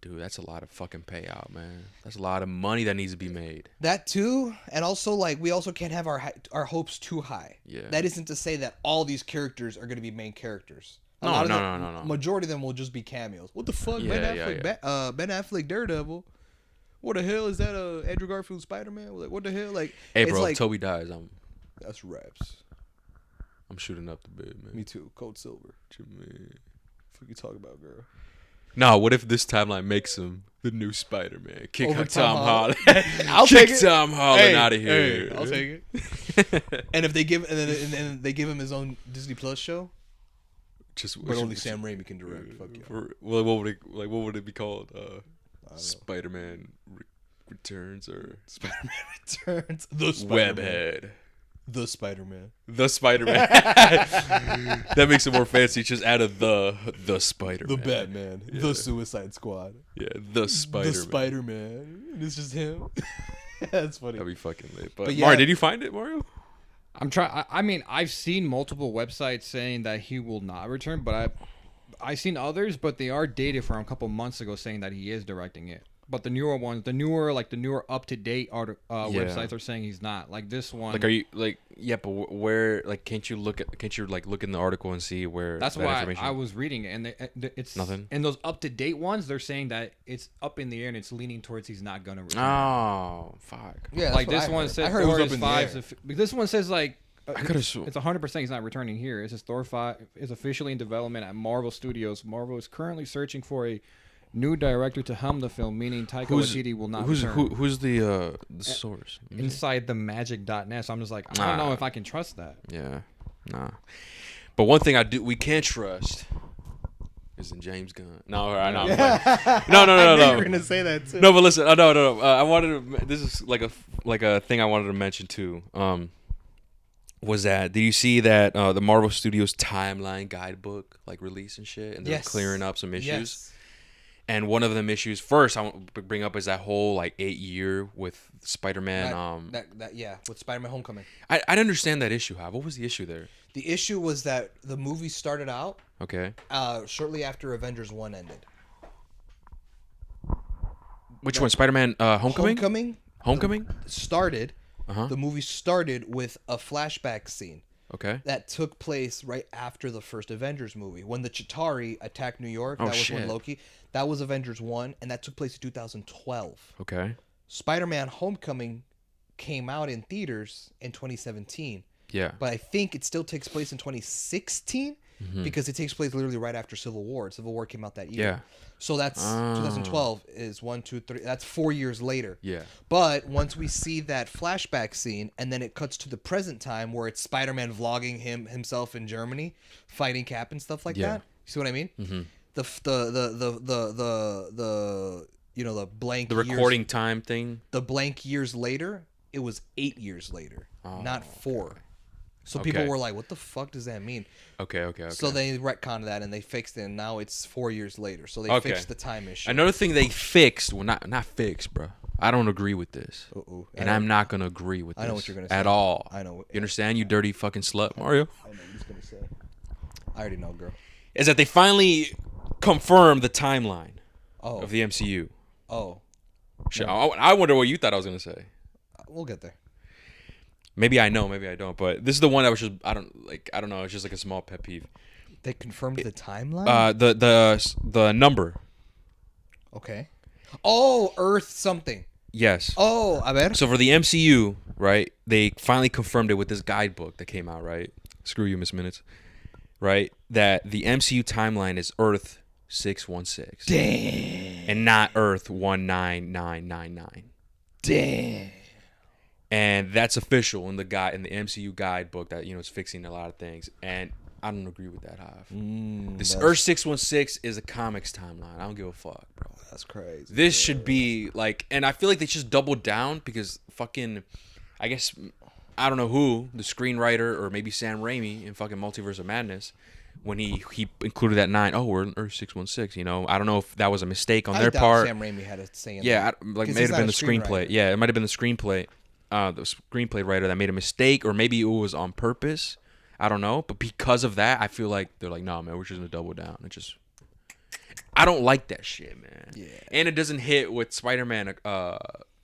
dude, that's a lot of fucking payout, man. That's a lot of money that needs to be made. That too. And also, like, we also can't have our hopes too high. Yeah. That isn't to say that all these characters are going to be main characters. No. Majority of them will just be cameos. What the fuck? Yeah, Ben Affleck Daredevil. What the hell is that? Andrew Garfield Spider-Man? Like, what the hell? Like, hey, bro, like, if Toby dies, that's raps. I'm shooting up the bed, man. Me too. Cold Silver. What you mean? What you talk about, girl? No, what if this timeline makes him the new Spider-Man? Kick Over Tom Holland. I'll take it. Tom Holland out of here. Hey, I'll take it. And if they give and they give him his own Disney Plus show, but only Sam Raimi can direct. Fuck yeah. Well, what would it be called? Spider-Man Returns or Spider-Man Returns? The Spider-Man. Webhead. The Spider-Man. The Spider-Man. That makes it more fancy. Just add the Spider-Man. The Batman. Yeah. The Suicide Squad. Yeah, the Spider-Man. The Spider-Man. And it's just him. That's funny. That'd be fucking lit. But yeah, Mario, did you find it, Mario? I'm trying. I mean, I've seen multiple websites saying that he will not return, but I've seen others, but they are dated from a couple months ago saying that he is directing it. But the newer ones, the newer up to date websites are saying he's not. Like this one. Like, are you like? Yeah, but where? Like, can't you look in the article and see where? That's why I was reading it, and it's nothing. And those up to date ones, they're saying that it's up in the air and it's leaning towards he's not gonna return. Oh, fuck. Yeah, like this one says Thor is 5. This one says like. I could assume it's 100% he's not returning here. It says Thor 5 is officially in development at Marvel Studios. Marvel is currently searching for a new director to helm the film, meaning Taika Waititi will not return. Who's the source? Inside the magic.net. So I'm just like, I don't know if I can trust that. Yeah. Nah. But one thing we can't trust is in James Gunn. No, I know. No. I knew you were gonna say that too. No, but listen, no. I wanted to. This is like a thing I wanted to mention too. Was that? Did you see that the Marvel Studios timeline guidebook like release and shit, and they're clearing up some issues? Yes. And one of them issues first I want to bring up is that whole like 8-year with Spider-Man. With Spider-Man: Homecoming. I didn't understand that issue. What was the issue there? The issue was that the movie started out Okay. Shortly after Avengers 1 ended. Which one? Spider-Man Homecoming? Homecoming? Started. Uh-huh. The movie started with a flashback scene Okay. that took place right after the first Avengers movie. When the Chitauri attacked New York, Oh, that was shit. when Loki. That was Avengers 1, and that took place in 2012. Okay. Spider-Man: Homecoming came out in theaters in 2017. Yeah. But I think it still takes place in 2016 because it takes place literally right after Civil War. Civil War came out that year. Yeah. So that's 2012 is 1, 2, 3. That's 4 years later. Yeah. But once we see that flashback scene, and then it cuts to the present time where it's Spider-Man vlogging himself in Germany, fighting Cap and stuff like that. You see what I mean? Mm-hmm. The blank. The recording time thing. The blank years later, it was 8 years later, not 4. So people were like, "What the fuck does that mean?" Okay. So they retconned that and they fixed it, and now it's 4 years later. So they fixed the time issue. Another thing they fixed, well, not fixed, bro. I don't agree with this, and I'm not gonna agree with this. I know what you're gonna say at all. I know. You understand, you dirty fucking slut, Mario? I know what you're gonna say. I already know, girl. Is that they finally confirmed the timeline of the MCU? Oh, Shit, I wonder what you thought I was gonna say. we'll get there. Maybe I know, maybe I don't. But this is the one that was just I don't know. It's just like a small pet peeve. They confirmed the timeline. The number. Okay. Oh, Earth something. Yes. Oh, a ver. So for the MCU, right? They finally confirmed it with this guidebook that came out, right? Screw you, Miss Minutes. Right? That the MCU timeline is Earth 616. Damn. And not Earth 19999. Damn. And that's official in the MCU guidebook that is fixing a lot of things. And I don't agree with that, Hav. This Earth 616 is a comics timeline. I don't give a fuck, bro. That's crazy. This should be like, and I feel like they just doubled down because fucking, I guess, I don't know who, the screenwriter or maybe Sam Raimi in fucking Multiverse of Madness, when he included that 9, we're in Earth 616, I don't know if that was a mistake on their part. Sam Raimi had a say in that. It might have been the screenplay. Yeah, it might have been the screenplay writer that made a mistake, or maybe it was on purpose. I don't know, but because of that, I feel like they're like, nah, man, we're just gonna double down. I don't like that shit, man. Yeah. And it doesn't hit with Spider-Man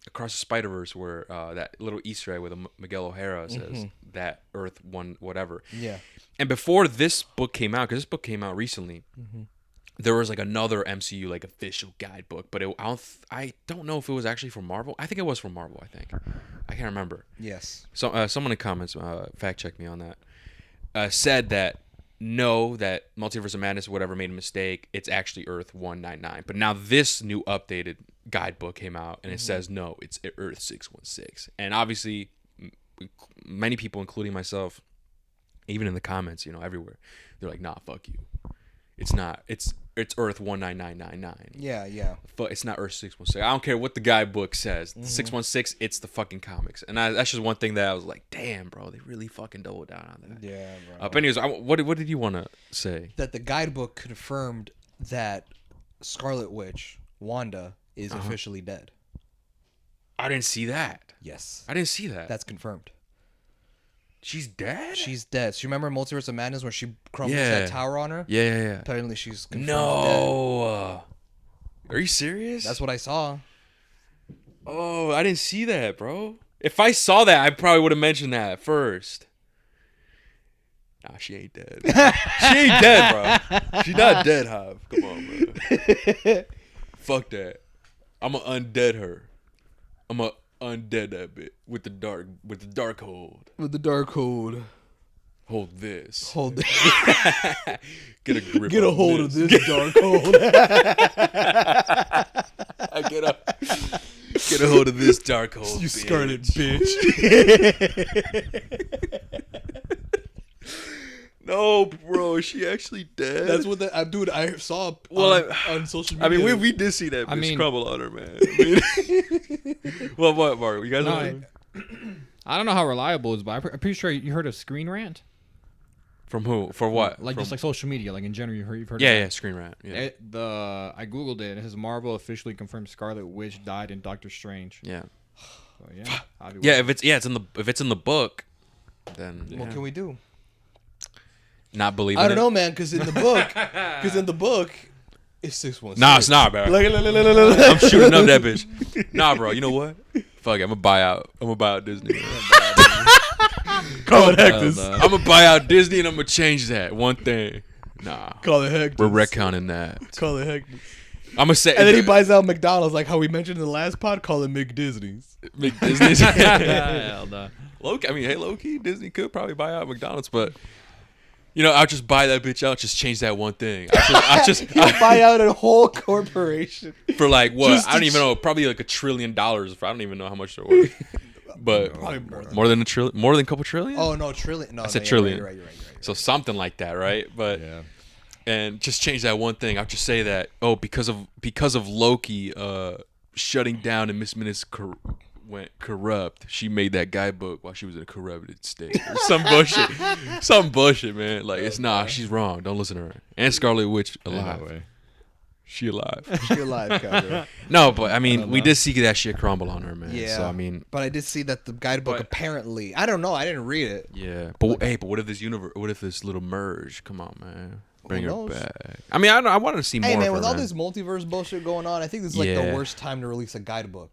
Across the Spider-Verse, where that little Easter egg with Miguel O'Hara says that Earth one whatever. Yeah. And before this book came out, because this book came out recently, there was like another MCU like official guidebook, but I don't know if it was actually from Marvel. I think it was from Marvel. I can't remember. Yes. So someone in the comments fact check me on that. Said that that Multiverse of Madness or whatever made a mistake. It's actually Earth 199. But now this new updated guidebook came out and it says no, it's Earth 616. And obviously, many people, including myself, even in the comments, everywhere, they're like, nah, fuck you. It's not. It's Earth 19999. Yeah. But it's not Earth 616. I don't care what the guidebook says. 616, it's the fucking comics. And that's just one thing that I was like, damn, bro, they really fucking doubled down on that. Yeah, bro. But anyways, what did you want to say? That the guidebook confirmed that Scarlet Witch, Wanda, is officially dead. I didn't see that. Yes. I didn't see that. That's confirmed. She's dead? She's dead. So you remember Multiverse of Madness when she crumbles that tower on her? Yeah. Apparently she's confirmed No. dead. Are you serious? That's what I saw. Oh, I didn't see that, bro. If I saw that, I probably would have mentioned that first. Nah, she ain't dead. She ain't dead, bro. She's not dead, Hav. Come on, bro. Fuck that. I'ma undead her. I'ma undead that bit with the dark hold. With the dark hold. Hold this. Hold this. Get a grip. Get a hold of this dark hold. Get a hold of this dark hold. You bitch. scarlet bitch. No, bro, is she actually dead? That's what the dude I saw on social media. I mean, we did see that bitch crumble on her, man. What, Mario? You guys know? I don't know how reliable it is, but I'm pretty sure you heard of Screen Rant. From who? For what? Like just like social media, like in general, you've heard. Yeah, of yeah, Screen Rant. Yeah. I googled it. It says Marvel officially confirmed Scarlet Witch died in Doctor Strange. Yeah. So, yeah. Yeah, if it's in the book, then What can we do? Not believe. I don't know, man. Because in the book, it's 616. Nah, it's not, bro. I'm shooting up that bitch. Nah, bro. You know what? Fuck it. I'm gonna buy out Disney. Call it Hector's. I'm gonna buy out Disney and I'm gonna change that one thing. Nah. Call it Hector's. We're retconning that. Call it Hector's. I'm gonna say. And then he buys out McDonald's, like how we mentioned in the last pod. Call it McDisney's. McDisney's. Hell no. Loki. I mean, hey, Loki. Disney could probably buy out McDonald's, but. You know, I'll just buy that bitch out. Just change that one thing. He'll buy out a whole corporation for like what? I don't even know. Probably like $1 trillion. I don't even know how much they're worth. But more than a trillion. More than a couple trillion. Oh no, trillion. No, I said trillion. You're right. So something like that, right? But and just change that one thing. I'll just say that. Oh, because of Loki shutting down and Miss Minutes went corrupt. She made that guidebook while she was in a corrupted state. Some bullshit. Some bullshit, man. Like it's she's wrong. Don't listen to her. And Scarlet Witch alive. She alive. She alive, Kyler. No, but I mean, we did see that shit crumble on her, man. Yeah. So I mean, but I did see that the guidebook apparently. I don't know. I didn't read it. Yeah. But hey, but what if this universe? What if this little merge? Come on, man. Bring her back. I mean, I wanted to see more. Hey, man, of her, with all this multiverse bullshit going on, I think this is like the worst time to release a guidebook.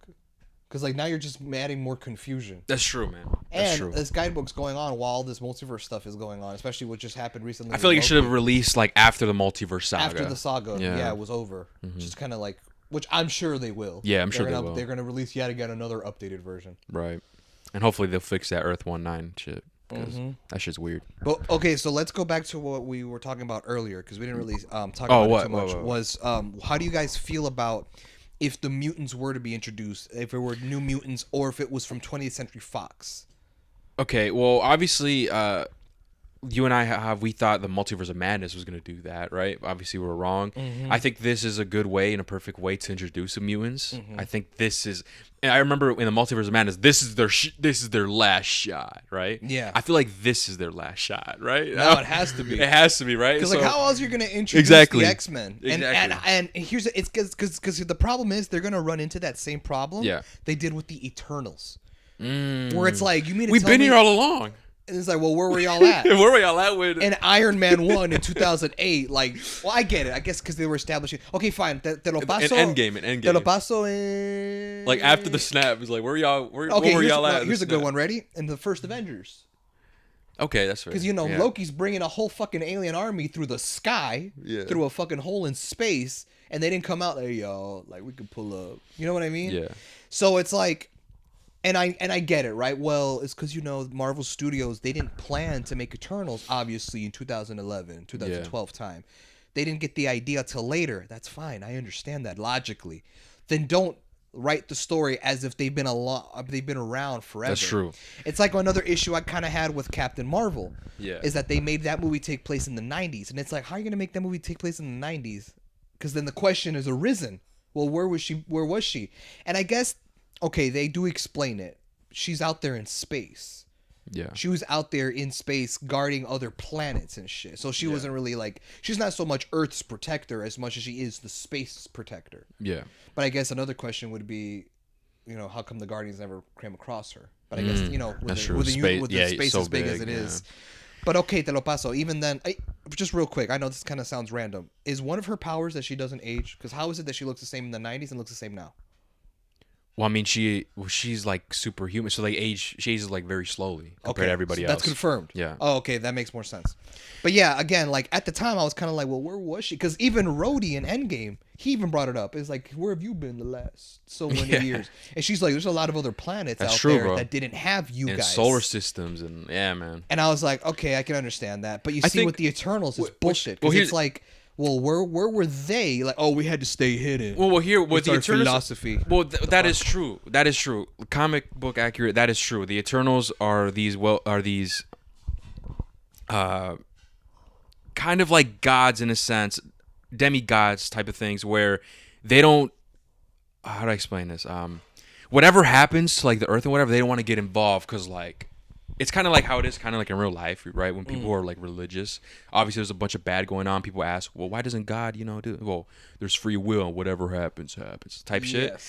Because like now you're just adding more confusion. That's true, man. That's true. This guidebook's going on while this multiverse stuff is going on, especially what just happened recently. I feel like it should have released like after the multiverse saga. After the saga, it was over. Just kind of like, which I'm sure they will. Yeah, I'm sure they will. They're gonna release yet again another updated version. Right, and hopefully they'll fix that Earth 19 shit because that shit's weird. But okay, so let's go back to what we were talking about earlier because we didn't really talk about it too much. Was how do you guys feel about if the mutants were to be introduced, if it were new mutants, or if it was from 20th Century Fox? Okay, well, obviously, you and I we thought the Multiverse of Madness was going to do that, right? Obviously, we're wrong. I think this is a good way and a perfect way to introduce the mutants. I think this is. And I remember in the Multiverse of Madness, this is their last shot, right? Yeah. I feel like this is their last shot, right? No, it has to be. It has to be, right? Because like, how else are you going to introduce the X-Men? Exactly. And here's it's because the problem is they're going to run into that same problem they did with the Eternals, where it's like you mean we've been here all along. And it's like, well, where were y'all at? Where were y'all at with? And Iron Man 1 in 2008, like, well, I get it. I guess because they were establishing. Okay, fine. Te lo paso. In Endgame. Te lo paso in. Like, after the snap, it's like, where y'all at? Here's a good one. Ready? In the first Avengers. Okay, that's fair. Because, Loki's bringing a whole fucking alien army through the sky, through a fucking hole in space, and they didn't come out there, yo, like, we could pull up. You know what I mean? Yeah. So it's like. And I get it, right? Well, it's because, Marvel Studios, they didn't plan to make Eternals, obviously, in 2011, 2012 time. They didn't get the idea till later. That's fine. I understand that logically. Then don't write the story as if they've been around forever. That's true. It's like another issue I kind of had with Captain Marvel. Yeah. Is that they made that movie take place in the 90s. And it's like, how are you going to make that movie take place in the 90s? Because then the question has arisen. Well, where was she? And I guess... Okay, they do explain it. She's out there in space. Yeah. She was out there in space guarding other planets and shit. So she wasn't really like... She's not so much Earth's protector as much as she is the space protector. Yeah. But I guess another question would be, how come the Guardians never came across her? But I guess, with the space so as big as it is. But okay, te lo paso. Even then, just real quick, I know this kind of sounds random. Is one of her powers that she doesn't age? Because how is it that she looks the same in the 90s and looks the same now? Well, I mean, she's like superhuman, so she ages like very slowly compared to everybody else. That's confirmed. Yeah. Oh, okay, that makes more sense. But yeah, again, like at the time, I was kind of like, well, where was she? Because even Rhodey in Endgame, he even brought it up. It's like, where have you been the last so many years? And she's like, there's a lot of other planets out there that didn't have you guys. Solar systems and man. And I was like, okay, I can understand that. But you see, with the Eternals, it's bullshit. Because it's like. Well, where were they? Like, oh, we had to stay hidden. Well, here with the Eternals, philosophy. Well, that is true. That is true. Comic book accurate. That is true. The Eternals are these kind of like gods in a sense, demigods type of things, where they don't. How do I explain this? Whatever happens to like the Earth and whatever, they don't want to get involved because like. It's kind of like how it is kind of like in real life, right? When people are like religious, obviously there's a bunch of bad going on. People ask, well, why doesn't God, do? Well, there's free will and whatever happens, happens type shit.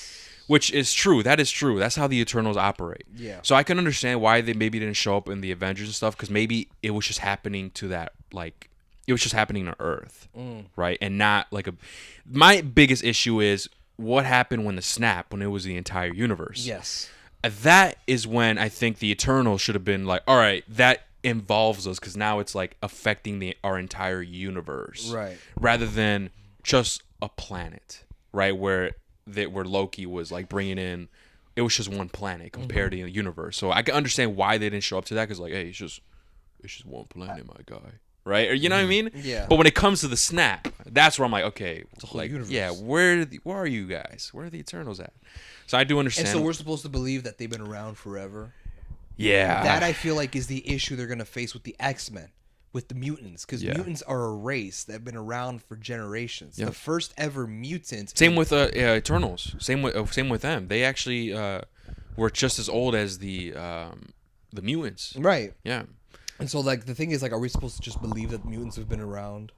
Which is true. That is true. That's how the Eternals operate. Yeah. So I can understand why they maybe didn't show up in the Avengers and stuff because maybe it was just happening to that, like, it was just happening to Earth, right? And not like my biggest issue is what happened when when it was the entire universe. Yes. That is when I think the Eternals should have been like, all right, that involves us because now it's like affecting our entire universe, right? Rather than just a planet, right? Where Loki was like bringing in, it was just one planet compared to the universe. So I can understand why they didn't show up to that because like, hey, it's just one planet, my guy, right? Or you know what I mean? Yeah. But when it comes to the snap, that's where I'm like, okay, it's a whole like, universe. yeah, where are you guys? Where are the Eternals at? So I do understand. And so we're supposed to believe that they've been around forever. Yeah. That I feel like is the issue they're gonna face with the X-Men, with the mutants, because mutants are a race that have been around for generations. The first ever mutants. Same with Eternals. Same with them. They actually were just as old as the mutants. Right. Yeah. And so like the thing is like, are we supposed to just believe that mutants have been around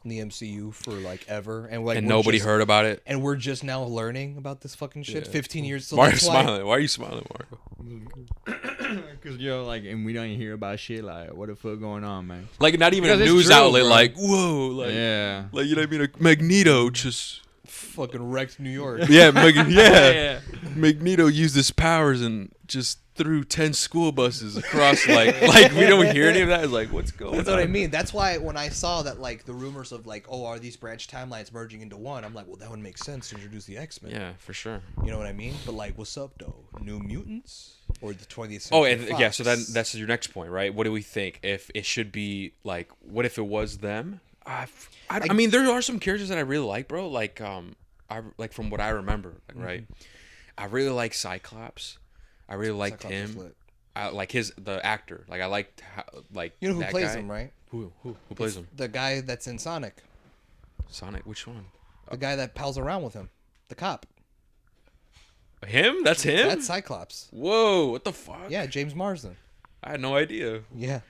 in the MCU for like ever and like nobody heard about it and we're just now learning about this fucking shit 15 years? So why are you smiling? Why are you smiling, Marco? Because like, and we don't hear about shit like what the fuck going on, man. Like not even because a news true, outlet. Bro. Like whoa, like yeah, like you know what I mean? A Magneto just fucking wrecked New York. Yeah, yeah. Magneto used his powers and just threw 10 school buses across like we don't hear any of that. It's like what's going on? That's what I mean. That's why when I saw that like the rumors of like, oh, are these branch timelines merging into one? I'm like, well, that would make sense to introduce the X-Men. Yeah, for sure. You know what I mean? But like, what's up though? New Mutants or the 20th century? Oh, and Fox? yeah. So then that's your next point, right? What do we think? If it should be like, what if it was them? I mean, there are some characters that I really like, bro. Like I like from what I remember, right? I really like Cyclops. I really liked him. I like the actor. Like I liked you know who that plays guy. him, right? Who plays him? The guy that's in Sonic. Sonic, which one? The guy that pals around with him, the cop. Him? That's him. That's Cyclops. Whoa! What the fuck? Yeah, James Marsden. I had no idea. Yeah,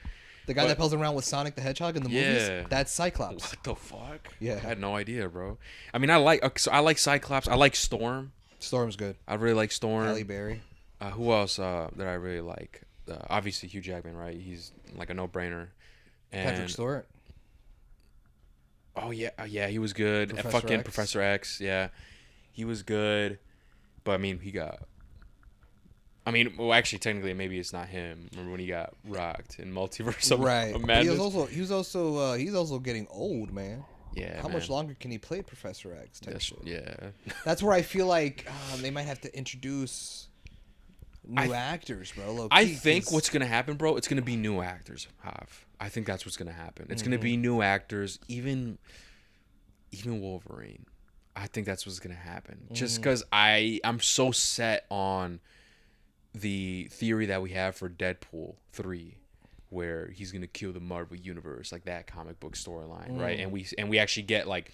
the guy that pals around with Sonic the Hedgehog in the movies. That's Cyclops. What the fuck? Yeah, I had no idea, bro. I mean, I like Cyclops. I like Storm. Storm's good. I really like Storm. Halle Berry. Who else that I really like? Obviously Hugh Jackman, right? He's like a no-brainer. And Patrick Stewart. Oh yeah, he was good. And fucking Professor X, yeah, he was good. But I mean, well, actually, technically, maybe it's not him. Remember when he got rocked in Multiverse of Madness? He's also getting old, man. Yeah. How much longer can he play Professor X? Yeah. That's where I feel like they might have to introduce new actors, bro. I think what's gonna happen, bro, it's gonna be new actors. I think that's what's gonna happen. It's gonna be new actors, even Wolverine. I think that's what's gonna happen. Just because I'm so set on the theory that we have for Deadpool 3, where he's gonna kill the Marvel universe, like that comic book storyline, right? And we actually get like,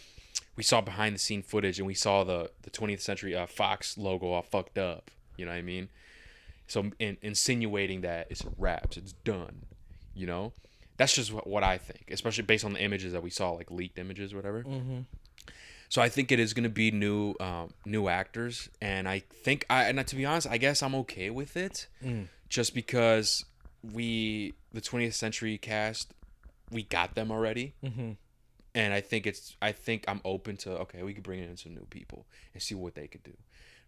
we saw behind the scene footage and we saw the 20th Century Fox logo all fucked up. You know what I mean? So insinuating that it's a wrap, it's done. You know, that's just what I think, especially based on the images that we saw, like leaked images, or whatever. So I think it is going to be new actors, and I think and to be honest, I guess I'm okay with it, just because the 20th Century cast, we got them already, and I think I'm open to, okay, we could bring in some new people and see what they could do,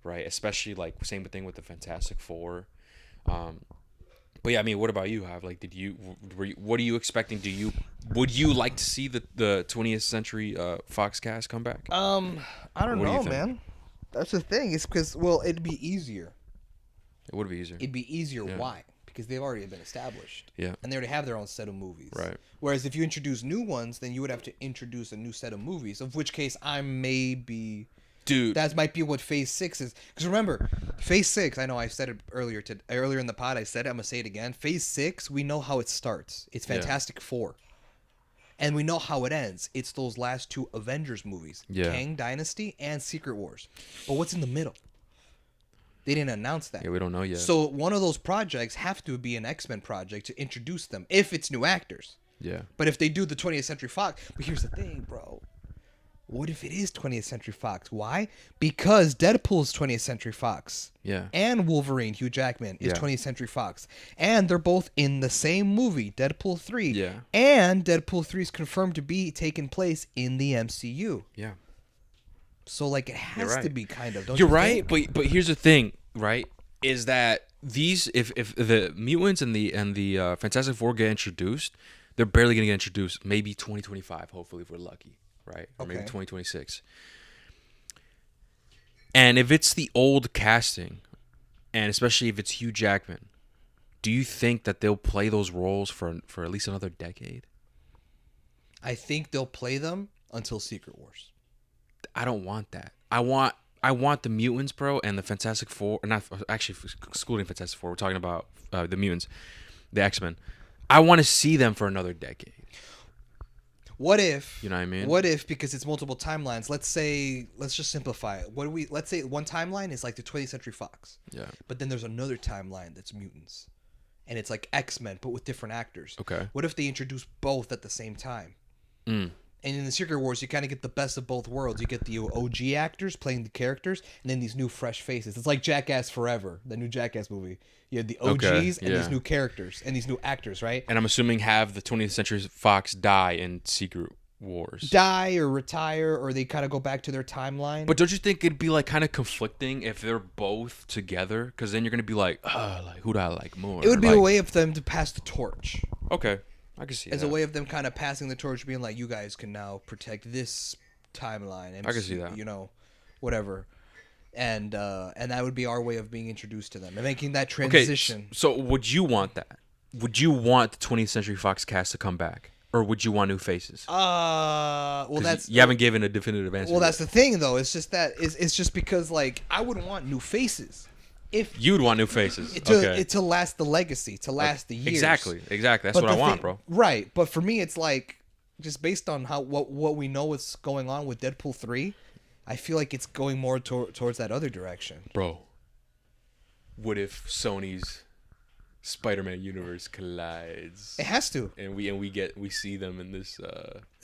right? Especially like same thing with the Fantastic Four. But yeah, I mean, what about you, Hav? Like, what are you expecting? Would you like to see the 20th Century Fox cast come back? I don't know, man. That's the thing. It's because, well, it'd be easier. It would be easier. It'd be easier. Yeah. Why? Because they've already been established. Yeah. And they already have their own set of movies. Right. Whereas if you introduce new ones, then you would have to introduce a new set of movies, of which case I may be... Dude, that might be what Phase 6 is. Because remember, Phase 6, I know I said it earlier in the pod, I said it, I'm going to say it again. Phase 6, we know how it starts. It's Fantastic Four. And we know how it ends. It's those last 2 Avengers movies, Yeah. Kang Dynasty and Secret Wars. But what's in the middle? They didn't announce that. Yeah, we don't know yet. So one of those projects have to be an X-Men project to introduce them, if it's new actors. Yeah. But if they do the 20th Century Fox, but here's the thing, bro. What if it is 20th Century Fox? Why? Because Deadpool's 20th Century Fox. Yeah. And Wolverine, Hugh Jackman, is Yeah. 20th Century Fox. And they're both in the same movie, Deadpool 3. Yeah. And Deadpool 3 is confirmed to be taking place in the MCU. Yeah. So, like, it has right. to be kind of. Don't You're you right, think? but here's the thing, right? Is that these if the mutants and the Fantastic Four get introduced, they're barely gonna get introduced. Maybe 2025, hopefully if we're lucky, right? Or maybe Okay. 2026. And if it's the old casting, and especially if it's Hugh Jackman, do you think that they'll play those roles for at least another decade? I think they'll play them until Secret Wars. I don't want that. I want the mutants, bro, and the Fantastic Four. Not actually excluding Fantastic Four. We're talking about the mutants, the X-Men. I want to see them for another decade. What if? You know what I mean? What if, because it's multiple timelines? Let's just simplify it. Let's say one timeline is like the 20th Century Fox. Yeah. But then there's another timeline that's mutants, and it's like X-Men but with different actors. Okay. What if they introduce both at the same time? Mm. And in the Secret Wars, you kind of get the best of both worlds. You get the OG actors playing the characters, and then these new fresh faces. It's like Jackass Forever, the new Jackass movie. You had the OGs Okay, and yeah. these new characters and these new actors, right? And I'm assuming have the 20th Century Fox die in Secret Wars. Die or retire, or they kind of go back to their timeline. But don't you think it'd be like kind of conflicting if they're both together? Because then you're gonna be like who do I like more? it would be like, a way of them to pass the torch. Okay, I can see As that. a way of them kind of passing the torch, being like, you guys can now protect this timeline. And I can see that. You know, whatever. And that would be our way of being introduced to them and making that transition. Okay, so would you want that? Would you want the 20th Century Fox cast to come back, or would you want new faces? Well, 'Cause that's you haven't given a definitive answer. well, yet. that's the thing, though. It's just that it's just because like I would want new faces if You'd want new faces. to last the legacy, to last the years. Exactly. That's But what I the want, thing- bro. Right, but for me, it's like just based on what we know is going on with Deadpool 3. I feel like it's going more towards that other direction. Bro, what if Sony's Spider-Man universe collides? It has to And we see them in this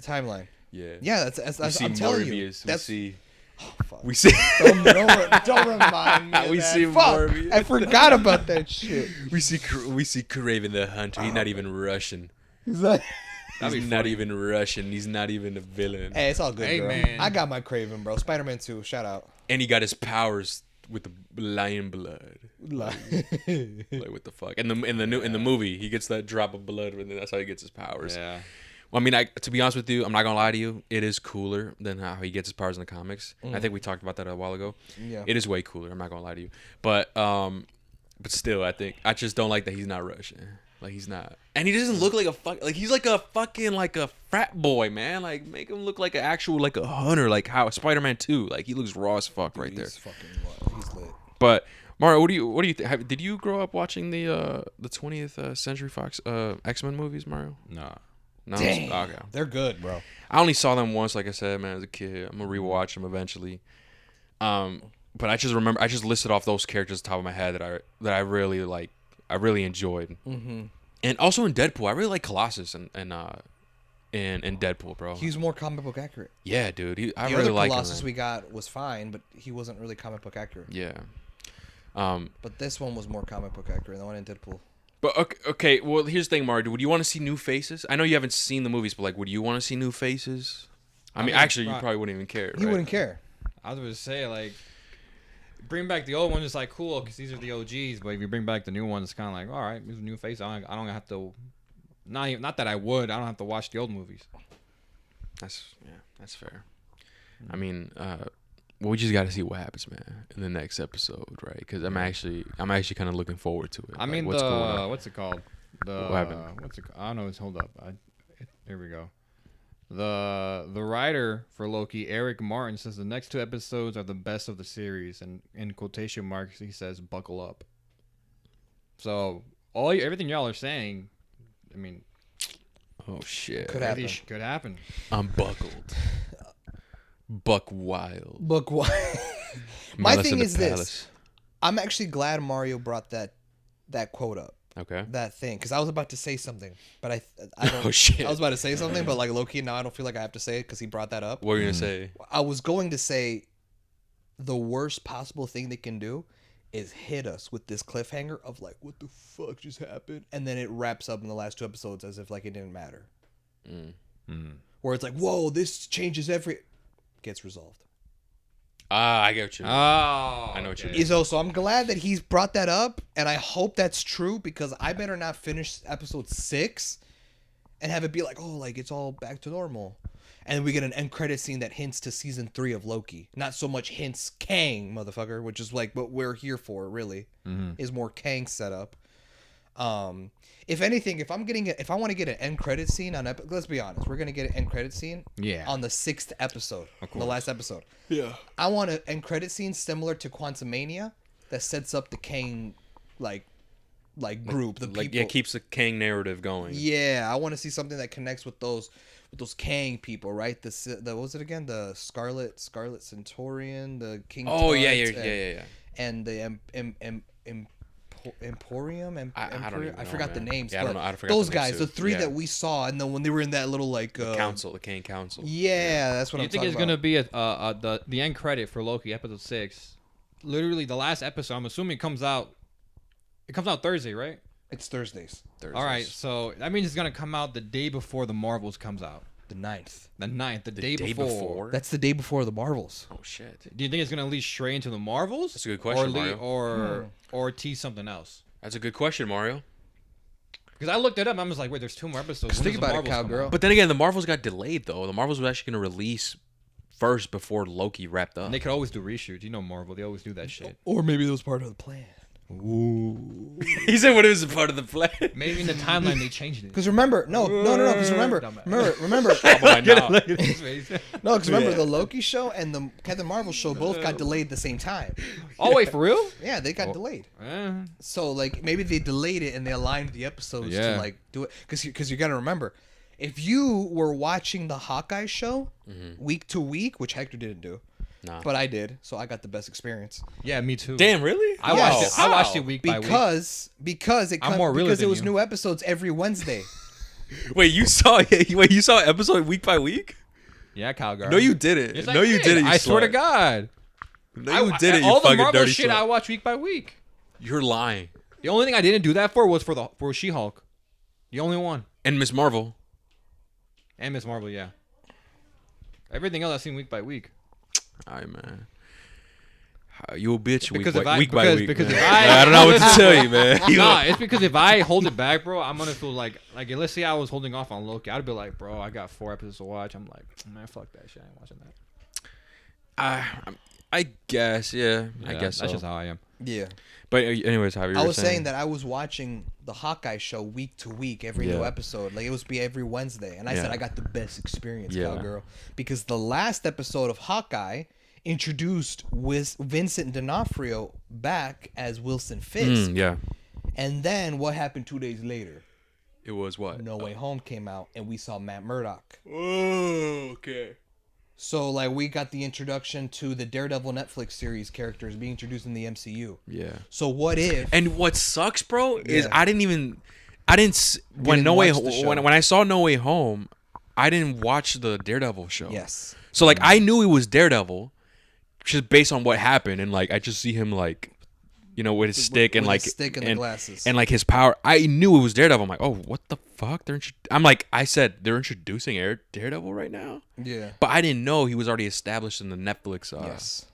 timeline. yeah. Yeah, that's We see I'm telling you. Morbius. That's fuck. We see Don't remind me. Of We that. see Fuck, Morbius. I forgot about that shit. we see Kraven the Hunter. He's not even Russian. He's like, He's not even Russian. He's not even a villain. hey, it's all good, Hey, bro. man. I got my Craven, bro. Spider-Man 2, shout out. And he got his powers with the lion blood. Like, Like what the fuck? In the movie, he gets that drop of blood, and then that's how he gets his powers. Yeah. Well, I mean, to be honest with you, I'm not gonna lie to you. It is cooler than how he gets his powers in the comics. I think we talked about that a while ago. Yeah. It is way cooler. I'm not gonna lie to you, but still, I think I just don't like that he's not Russian. Like he's not, and he doesn't look like a fuck. Like he's like a fucking like a frat boy, man. Like make him look like an actual like a hunter, like how Spider-Man 2. Like he looks raw as fuck right there. He's fucking he's lit. But Mario, what do you think? Did you grow up watching the 20th Century Fox X-Men movies, Mario? Nah. No. Dang. Okay. They're good, bro. I only saw them once, like I said, man, as a kid. I'm gonna rewatch them eventually. But I just remember I just listed off those characters at the top of my head that I really like. I really enjoyed. Mm-hmm. And also in Deadpool, I really like Colossus and Deadpool, bro. He was more comic book accurate. Yeah, dude. I The really other like him. Colossus Man. we got was fine, but he wasn't really comic book accurate. Yeah. But this one was more comic book accurate. The one in Deadpool. But okay. Well, here's the thing, Mario. Would you want to see new faces? I know you haven't seen the movies, but like, would you want to see new faces? I mean, actually, you probably wouldn't even care. He right? wouldn't care. I was going to say, like, bring back the old ones. It's like cool because these are the OGs. But if you bring back the new ones, it's kind of like, all right, these are new faces. I don't have to. Not that I would. I don't have to watch the old movies. That's fair. I mean, we just got to see what happens, man, in the next episode, right? Because I'm actually kind of looking forward to it. I mean, what's going on? what's it called? What happened? What's it? I don't know. Hold up. Here we go. The writer for Loki, Eric Martin, says the next 2 episodes are the best of the series, and in quotation marks he says "buckle up." So everything y'all are saying, I mean, Oh shit. Could happen. Could happen. I'm buckled. Buck wild. Look, why? My Malice thing in the is this. Palace. I'm actually glad Mario brought that quote up. Okay. That thing, because I was about to say something, but I don't. Oh shit. I was about to say something, but like Loki, now I don't feel like I have to say it because he brought that up. What were you gonna say? I was going to say, the worst possible thing they can do is hit us with this cliffhanger of like, what the fuck just happened, and then it wraps up in the last 2 episodes as if like it didn't matter. Where it's like, whoa, this changes gets resolved. Ah, I get what you mean. Oh, I know what you mean. So I'm glad that he's brought that up, and I hope that's true because I better not finish episode 6 and have it be like, oh, like it's all back to normal. And we get an end credit scene that hints to season 3 of Loki. Not so much hints Kang, motherfucker, which is like what we're here for, really, is more Kang setup. If anything, if I want to get an end credit scene on, let's be honest, we're gonna get an end credit scene. Yeah. On the 6th episode, the last episode. Yeah. I want an end credit scene similar to Quantumania that sets up the Kang, like group, the Like people. yeah, keeps the Kang narrative going. Yeah, I want to see something that connects with those Kang people, right? The what was it again? The Scarlet Centaurian, the King. Oh Tut, yeah. And the Emporium. I don't even know, I forgot man. the names. Yeah, I don't but know. I forgot those the names guys, too. the 3 Yeah. that we saw, and then when they were in that little like The Kang Council. Yeah, that's what Do you I'm think talking it's about. gonna be the end credit for Loki episode 6? Literally the last episode. I'm assuming it comes out Thursday, right? It's Thursdays, All right, so that means it's gonna come out the day before the Marvels comes out. the 9th. The 9th, the day day before. before? That's the day before the Marvels. Oh shit. Do you think it's gonna lead straight into the Marvels? That's a good question, Mario. Or tease something else? That's a good question, Mario. Because I looked it up, and I was like, wait, there's 2 more episodes. When Think does the about it, Marvels come cowgirl. out? But then again, the Marvels got delayed though. The Marvels were actually gonna release first before Loki wrapped up. And they could always do reshoots. You know Marvel, they always do that shit. Or maybe that was part of the plan. He said when it was a part of the plan. Maybe in the timeline they changed it. Because remember, no. Because remember, Dumbass. remember, Come on now. His face. no. Because remember, the Loki show and the Captain Marvel show both got delayed at the same time. Oh wait, for real? Yeah, they got delayed. Eh. So like maybe they delayed it and they aligned the episodes Yeah. to like do it. Because you got to remember, if you were watching the Hawkeye show week to week, which Hector didn't do, Nah. but I did, so I got the best experience. Yeah, me too. Damn, really? I Yes. watched it. I watched it week by week. Because I'm more realer because it than was you. new episodes every Wednesday. Wait, you saw episode week by week? Yeah, cowgirl. No, you didn't. Yes, No, you didn't. You I swear to slut. God. No, you didn't. You all the fucking Marvel dirty shit slut. I watch week by week. You're lying. The only thing I didn't do that for was for She-Hulk. The only one. And Miss Marvel. And Miss Marvel, yeah. Everything else I've seen week by week. All right, man. You a bitch Because week if by I- week. because- Week, because man. if I- I don't know what to tell you, man. Nah, it's because if I hold it back, bro, I'm gonna feel like let's say I was holding off on Loki, I'd be like, bro, I got 4 episodes to watch. I'm like, man, fuck that shit. I ain't watching that. I guess, yeah. I Yeah, guess so. that's just how I am. Yeah. But anyways, Javi, I was saying that I was watching the Hawkeye show week to week, every new Yeah. episode. Like it was be every Wednesday. And I said Yeah. I got the best experience, Yeah. cowgirl. Because the last episode of Hawkeye introduced Vincent D'Onofrio back as Wilson Fisk. yeah. And then what happened 2 days later? It was what? No Way Home came out and we saw Matt Murdock. Oh, okay. So like we got the introduction to the Daredevil Netflix series characters being introduced in the MCU. Yeah. So what if And what sucks, bro, is Yeah. I didn't when didn't No Way watch the show. when I saw No Way Home, I didn't watch the Daredevil show. Yes. So like I knew it was Daredevil, just based on what happened, and like I just see him like, with his stick and with like his stick and the glasses. and like his power. I knew it was Daredevil. I'm like, oh, what the fuck? I'm like, I said they're introducing Daredevil right now, Yeah. but I didn't know he was already established in the Netflix. Yes.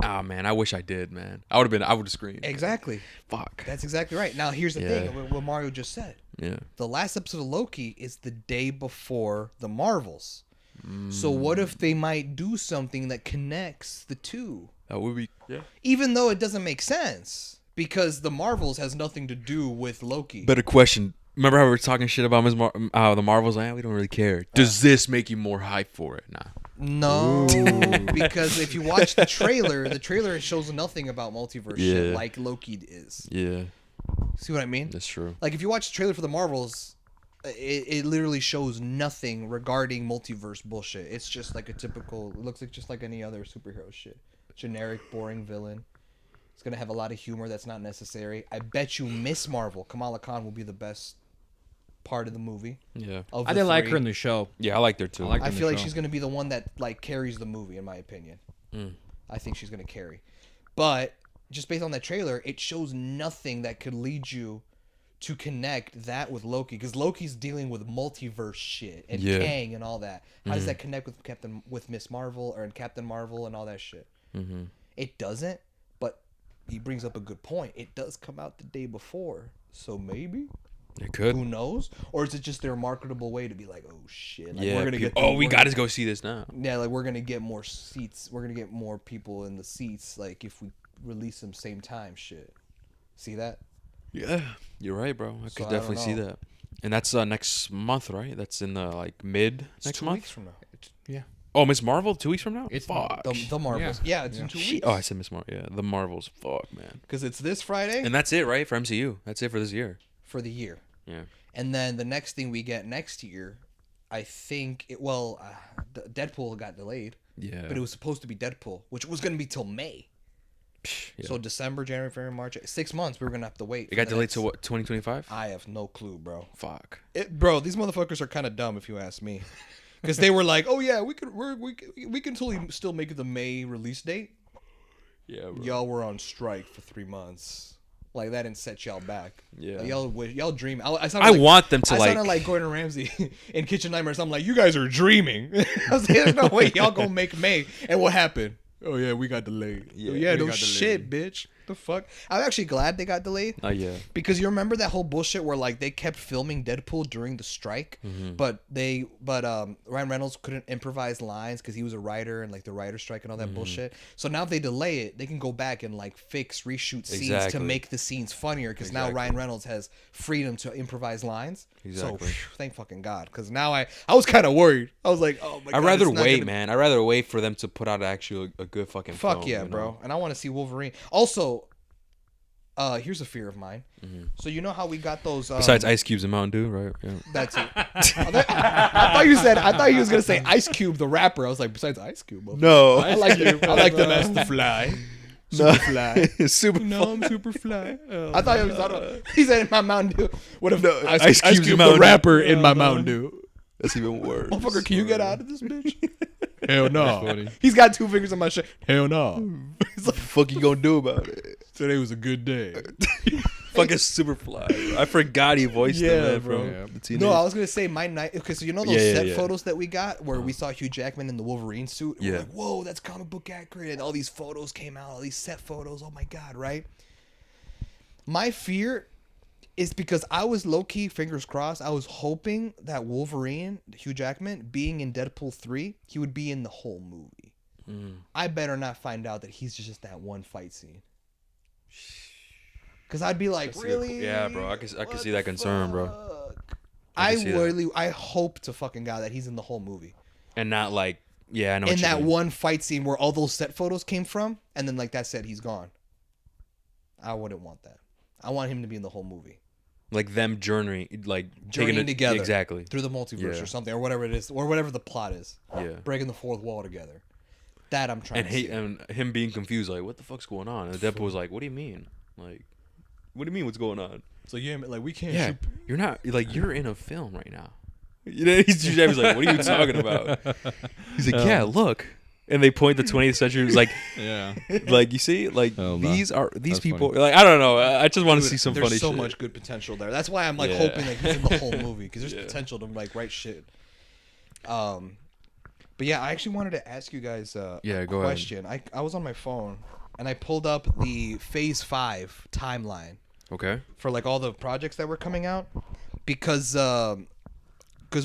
Man, I wish I did, man. I would have screamed. Exactly. Fuck. That's exactly right. Now here's the Yeah. thing, what Mario just said. Yeah. The last episode of Loki is the day before the Marvels. So what if they might do something that connects the two? That would be. Yeah. Even though it doesn't make sense. Because the Marvels has nothing to do with Loki. Better question. Remember how we were talking shit about the Marvels? We don't really care. Does this make you more hype for it? Nah. No, because if you watch the trailer shows nothing about multiverse shit like Loki is. Yeah, See what I mean? that's true. Like if you watch the trailer for the Marvels, it literally shows nothing regarding multiverse bullshit. It's just like a typical. It looks like just like any other superhero shit. Generic, boring villain. It's gonna have a lot of humor that's not necessary. I bet you Miss Marvel, Kamala Khan, will be the best part of the movie. Yeah. Of I the didn't like her three. in the show. Yeah, I liked her too. I like- I in the feel like show. she's gonna be the one that like carries the movie, in my opinion. Mm. I think she's gonna carry, but just based on that trailer, it shows nothing that could lead you to connect that with Loki, because Loki's dealing with multiverse shit and Yeah. Kang and all that. How does that connect with Miss Marvel or Captain Marvel and all that shit? Mm-hmm. It doesn't, but he brings up a good point. It does come out the day before, so maybe. It could. Who knows? Or is it just their marketable way to be like, oh shit, like, Yeah. we're gonna get. Oh, we we're got gonna- to go see this now. Yeah, like we're gonna get more seats. We're gonna get more people in the seats. Like if we release them same time, shit. See that? Yeah, you're right, bro. I So could I definitely don't see know. that. And that's next month, right? That's in the like mid It's next 2 month. weeks from now. Yeah. Oh, Miss Marvel, 2 weeks from now. It's fuck. The Marvels. Yeah, it's in 2 weeks. Oh, I said Miss Marvel. Yeah, the Marvels. Fuck, man. Because it's this Friday And that's it, right? For MCU. That's it for this year. for the year. Yeah. And then the next thing we get next year, I think Deadpool got delayed, Yeah. but it was supposed to be Deadpool, which was gonna be till May. Yeah. So December, January, February, March, 6 months. We were gonna have to wait. It for got the delayed next- to what? 2025. I have no clue, bro. Fuck. Bro, these motherfuckers are kind of dumb if you ask me, because they were like, "Oh yeah, we can totally still make it the May release date." Yeah, bro. Y'all were on strike for 3 months. Like that didn't set y'all back. Yeah. Like, y'all dream. I want them to I sounded like Gordon Ramsay in Kitchen Nightmares. I'm like, you guys are dreaming. I was like, there's no way y'all gonna make May. And what happened? Oh yeah, we got delayed. Yeah, Yeah, we no got shit, bitch. The fuck? I'm actually glad they got delayed. Oh yeah. Because you remember that whole bullshit where like they kept filming Deadpool during the strike, but Ryan Reynolds couldn't improvise lines because he was a writer and like the writer strike and all that bullshit. So now if they delay it, they can go back and like reshoot scenes to Exactly. make the scenes funnier because now Ryan Reynolds has freedom to improvise lines. Exactly. So thank fucking God, because now I was kind of worried. I was like, oh my God. I'd rather it's not wait, gonna- man. I'd rather wait for them to put out actually a good fucking Fuck film, yeah, you bro. know? And I want to see Wolverine. Also, here's a fear of mine. So you know how we got those Besides Ice Cubes and Mountain Dew, right? Yeah. That's it. I thought you was gonna say Ice Cube, the rapper. I was like, besides Ice Cube. motherfucker. No. I like them as the Fly. Superfly. Super. No, I'm Superfly. I thought he said in my Mountain Dew. What if No, Ice, Ice Ice Cube's Cube, Mountain the Dew. rapper, in my Mountain Dew? That's even worse. Motherfucker, can you get out of this bitch? Hell no. funny. He's got 2 fingers on my shirt. Hell no. He's like, What the fuck you gonna do about it? today was a good day. Fucking Superfly. I forgot he voiced Yeah, him, man, bro. from Yeah. the Teenage. No, I was gonna say my night because you know those Yeah, set yeah. photos that we got where we saw Hugh Jackman in the Wolverine suit. And Yeah. We're like, whoa, that's comic book accurate, and all these photos came out, all these set photos. Oh my God, right? My fear is because I was low key, fingers crossed. I was hoping that Wolverine, Hugh Jackman, being in Deadpool 3, he would be in the whole movie. I better not find out that he's just that one fight scene. Because I'd be like, That's a good really? po- yeah, bro. I can What see the that concern, bro. fuck? I I can see that. really, I hope to fucking God that he's in the whole movie. And not like, yeah, I know. In what you that mean. one fight scene where all those set photos came from, and then like that said, he's gone. I wouldn't want that. I want him to be in the whole movie. like them journeying, like Journeying taking it together. exactly. Through the multiverse Yeah. or something, or whatever it is, or whatever the plot is. Yeah. Breaking the fourth wall together. That I'm trying And to see. him being confused, like, what the fuck's going on? And Deadpool was like, what do you mean? Like, what do you mean? What's going on? So yeah, like we can't Yeah, shoot. you're not like you're in a film right now. You know, he's like, what are you talking about? He's like, yeah, look. And they point the 20th century. He's like, Yeah. like you see, like Oh, no. these That's people. Like I don't know. I just want to see some There's funny so shit. much good potential there. That's why I'm like Yeah. hoping that he's in the whole movie because there's Yeah. potential to like write shit. But yeah, I actually wanted to ask you guys Yeah, a go ahead. question. I was on my phone and I pulled up the Phase 5 timeline Okay. for like all the projects that were coming out because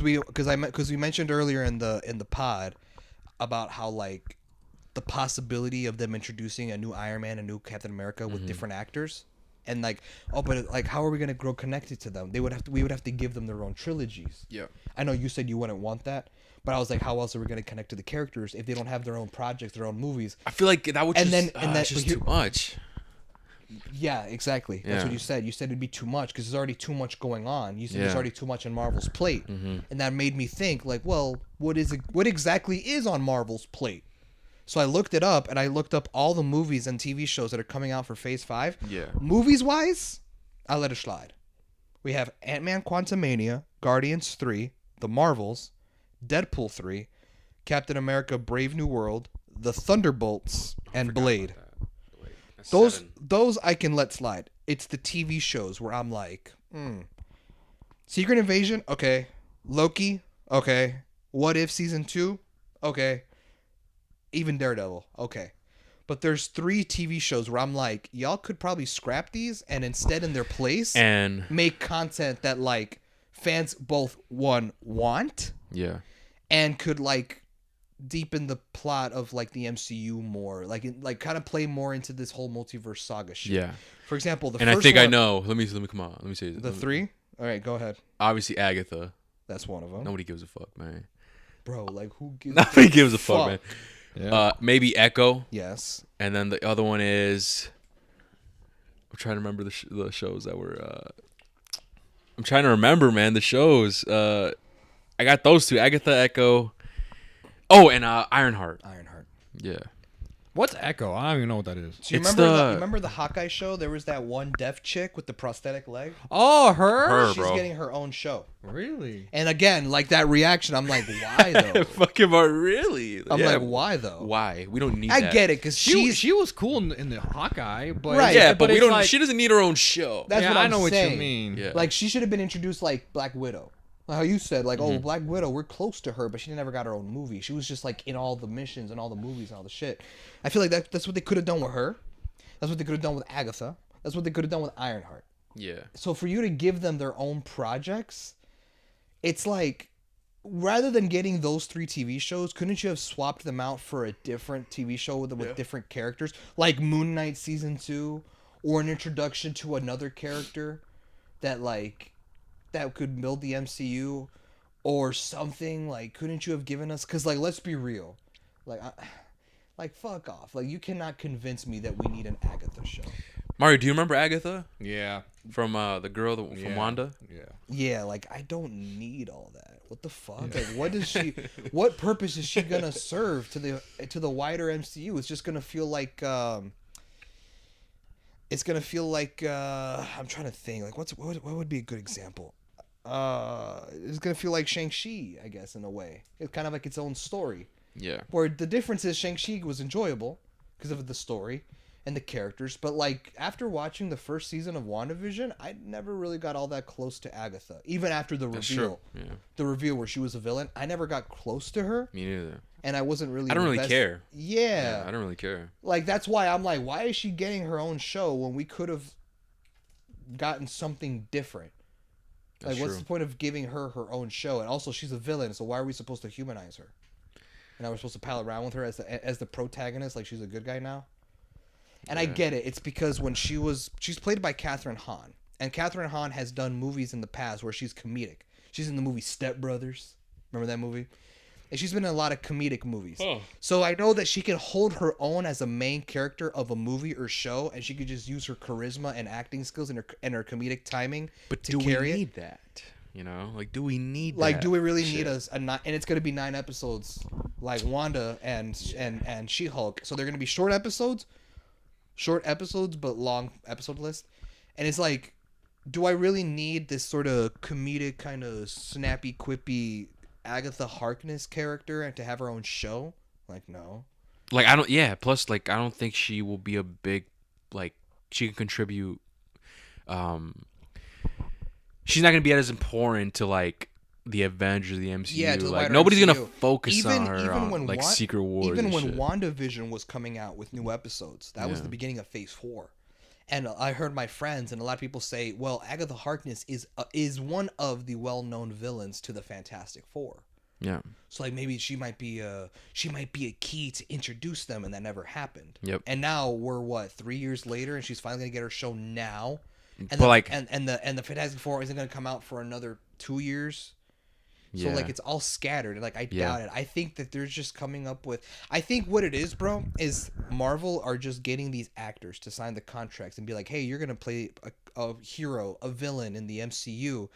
we mentioned earlier in the pod about how like the possibility of them introducing a new Iron Man, a new Captain America with different actors. And like, oh, but like, how are we gonna grow connected to them? We would have to give them their own trilogies. Yeah. I know you said you wouldn't want that, but I was like, how else are we gonna connect to the characters if they don't have their own projects, their own movies? I feel like that would And just, then- and it's that- just but too much. Yeah, exactly. That's what you said. You said it'd be too much because there's already too much going on. You said there's already too much on Marvel's plate, and that made me think like, well, what exactly is on Marvel's plate? So I looked it up, and I looked up all the movies and TV shows that are coming out for Phase 5. Yeah. Movies wise, I let it slide. We have Ant-Man Quantumania, Guardians 3, The Marvels, Deadpool 3, Captain America Brave New World, The Thunderbolts, and Blade. Those I can let slide. It's the TV shows where I'm like, Secret Invasion, okay. Loki, okay. What If Season 2, okay. Even Daredevil, okay. But there's 3 TV shows where I'm like, y'all could probably scrap these and instead in their place and make content that like fans both want and could like deepen the plot of like the MCU more, like kind of play more into this whole multiverse saga shit. Yeah. For example, I think I know. Let me come on. Let me say the 3. All right, go ahead. Obviously, Agatha. That's one of them. Nobody gives a fuck, man. Bro, like who gives? Nobody gives a fuck, man. Yeah. Maybe Echo. Yes. And then the other one is, I'm trying to remember the shows that were. I'm trying to remember, man, the shows. I got those 2, Agatha, Echo. Oh, and Ironheart. Ironheart. Yeah. What's Echo? I don't even know what that is. So you remember the Hawkeye show? There was that one deaf chick with the prosthetic leg. Oh, her? She's bro. getting her own show. Really? And again, like that reaction, I'm like, why though? Fucking really? I'm like, why though? Why? We don't need I that. get it because She was cool in the Hawkeye, but Right. Yeah, but we it's don't. Like, She doesn't need her own show. That's yeah, what I I'm know what saying. you mean. Yeah. Like she should have been introduced like Black Widow. Like how you said, like, oh, Black Widow, we're close to her, but she never got her own movie. She was just like in all the missions and all the movies and all the shit. I feel like that's what they could have done with her. That's what they could have done with Agatha. That's what they could have done with Ironheart. Yeah. So for you to give them their own projects, it's like, rather than getting those 3 TV shows, couldn't you have swapped them out for a different TV show with different characters, like Moon Knight Season 2, or an introduction to another character that could build the MCU, or something? Like, couldn't you have given us? Because like, let's be real, like fuck off. Like, you cannot convince me that we need an Agatha show. Mario, do you remember Agatha Yeah. from the girl from Wanda? Yeah. Yeah, like I don't need all that. What the fuck? Like, what does she? What purpose is she gonna serve to the wider MCU? It's just gonna feel like. It's gonna feel like I'm trying to think. Like, what would be a good example? It's gonna feel like Shang-Chi, I guess, in a way. It's kind of like its own story. Yeah. Where the difference is Shang-Chi was enjoyable because of the story and the characters, but like after watching the first season of WandaVision, I never really got all that close to Agatha. Even after the reveal, Yeah. the reveal where she was a villain, I never got close to her, Me neither. and I wasn't really. I don't really care. Yeah. I don't really care. Like that's why I'm like, why is she getting her own show when we could have gotten something different? Like, That's what's true. the point of giving her her own show? And also, she's a villain, so why are we supposed to humanize her? And now we're supposed to pal around with her as the protagonist, like she's a good guy now. And I get it. It's because when she's played by Catherine Hahn, and Catherine Hahn has done movies in the past where she's comedic. She's in the movie Step Brothers. Remember that movie? And she's been in a lot of comedic movies. Huh. So I know that she can hold her own as a main character of a movie or show, and she could just use her charisma and acting skills and her comedic timing to carry it. that? You know, like, do we need Like, that do we really shit? need and it's going to be 9 episodes, like Wanda and She-Hulk. So they're going to be short episodes, but long episode list. And it's like, do I really need this sort of comedic, kind of snappy, quippy Agatha Harkness character and to have her own show? Like, no. Like, I don't. Yeah. Plus, like, I don't think she will be a big. Like, she can contribute. She's not gonna be as important to like the Avengers, the MCU. Yeah, to the like wider nobody's MCU. gonna focus on her on like Secret Wars. Even and when shit. WandaVision was coming out with new episodes, that was the beginning of Phase 4. And I heard my friends and a lot of people say, well, Agatha Harkness is one of the well-known villains to the Fantastic Four. Yeah. So like maybe she might be a key to introduce them, and that never happened. Yep. And now we're 3 years later, and she's finally gonna get her show now. And But, like- the Fantastic Four isn't gonna come out for another 2 years. So Yeah. like it's all scattered. And like I Yeah. doubt it. I think that they're just coming up with. I think what it is, bro, is Marvel are just getting these actors to sign the contracts and be like, hey, you're gonna play a hero, a villain in the MCU,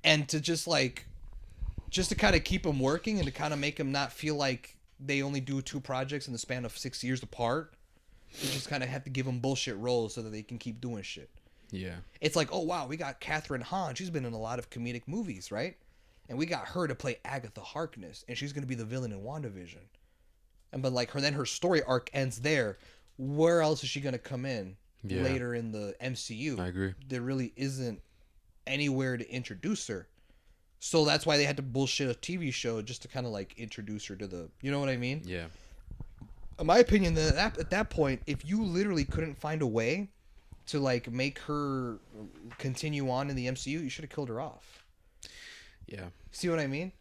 and to just to kind of keep them working and to kind of make them not feel like they only do 2 projects in the span of 6 years apart. You just kind of have to give them bullshit roles so that they can keep doing shit. Yeah. It's like, oh wow, we got Catherine Hahn. She's been in a lot of comedic movies, right? And we got her to play Agatha Harkness, and she's gonna be the villain in WandaVision. And but like her story arc ends there. Where else is she gonna come in later in the MCU? I agree. There really isn't anywhere to introduce her. So that's why they had to bullshit a TV show just to kind of like introduce her to the, you know what I mean? Yeah. In my opinion, that at that point, if you literally couldn't find a way to like make her continue on in the MCU, you should have killed her off. Yeah. See what I mean?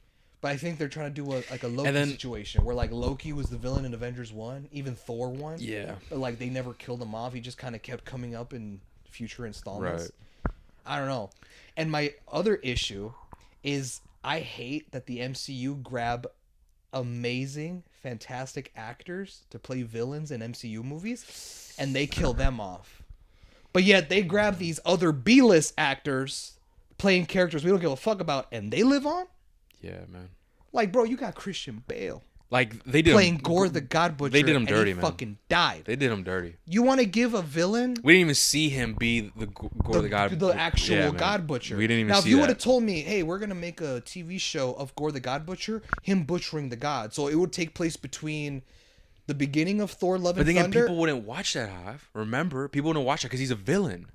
But I think they're trying to do a Loki situation where like Loki was the villain in Avengers 1, even Thor 1. Yeah. But like they never killed him off. He just kind of kept coming up in future installments. Right. I don't know. And my other issue is I hate that the MCU grab amazing, fantastic actors to play villains in MCU movies and they kill them off. But yet they grab these other B-list actors playing characters we don't give a fuck about and they live on? Yeah, man. Like, bro, you got Christian Bale Like they did playing Gore the God Butcher. They did him and dirty, he man. fucking died. They did him dirty. You want to give a villain We didn't even see him be the Gore the God, the actual man. God Butcher. We didn't even now, see if you that. would have told me, hey, we're gonna make a TV show of Gore the God Butcher, him butchering the God, so it would take place between the beginning of Thor: Love But and then Thunder. people wouldn't watch that, Hive. Remember, people wouldn't watch that because he's a villain.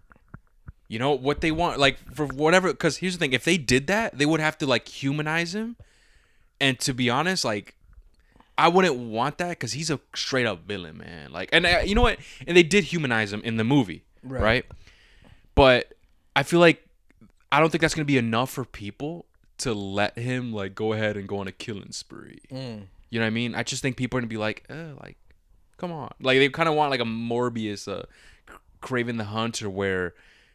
You know what they want, like for whatever. Because here's the thing: if they did that, they would have to like humanize him. And to be honest, like I wouldn't want that because he's a straight up villain, man. Like, and you know what? And they did humanize him in the movie, right? But I feel like I don't think that's gonna be enough for people to let him like go ahead and go on a killing spree. You know what I mean? I just think people are gonna be like, like, come on. Like they kind of want like a Morbius, Kraven the Hunter, where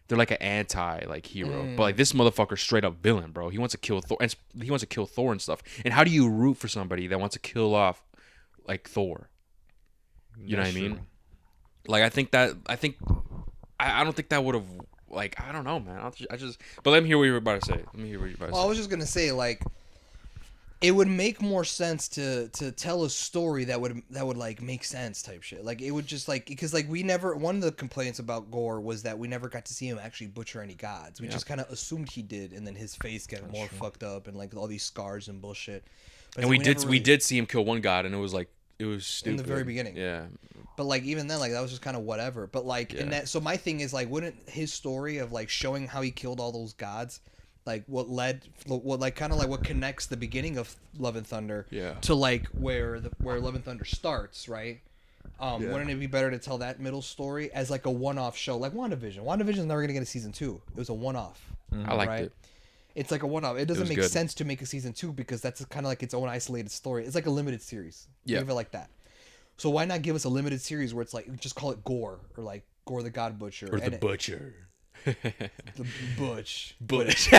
they're like an anti like hero, but like this motherfucker straight up villain, bro. He wants to kill Thor, and he wants to kill Thor and stuff. And how do you root for somebody that wants to kill off like Thor? You know what I mean? Like I don't think that would have, like, I don't know, man. But let me hear what you're about to say. Well, I was just gonna say, like, it would make more sense to tell a story that would like make sense type shit. Like it would just like, because like one of the complaints about Gore was that we never got to see him actually butcher any gods. We just kind of assumed he did, and then his face got more fucked up and like all these scars and bullshit. But and we did see him kill one god, and it was stupid in the very beginning. Yeah. But like even then, like that was just kind of whatever. But like in that, so my thing is like, wouldn't his story of like showing how he killed all those gods, like what connects the beginning of Love and Thunder to like where Love and Thunder starts, right? Wouldn't it be better to tell that middle story as like a one-off show, like WandaVision? WandaVision is never gonna get a season 2. It was a one-off. I liked it. It's like a one-off. It doesn't make good. sense to make a season 2 because that's kind of like its own isolated story. It's like a limited series. Think of it like that. So why not give us a limited series where it's like just call it Gore or like Gore the God Butcher Or the Butcher. The Butch. Butch.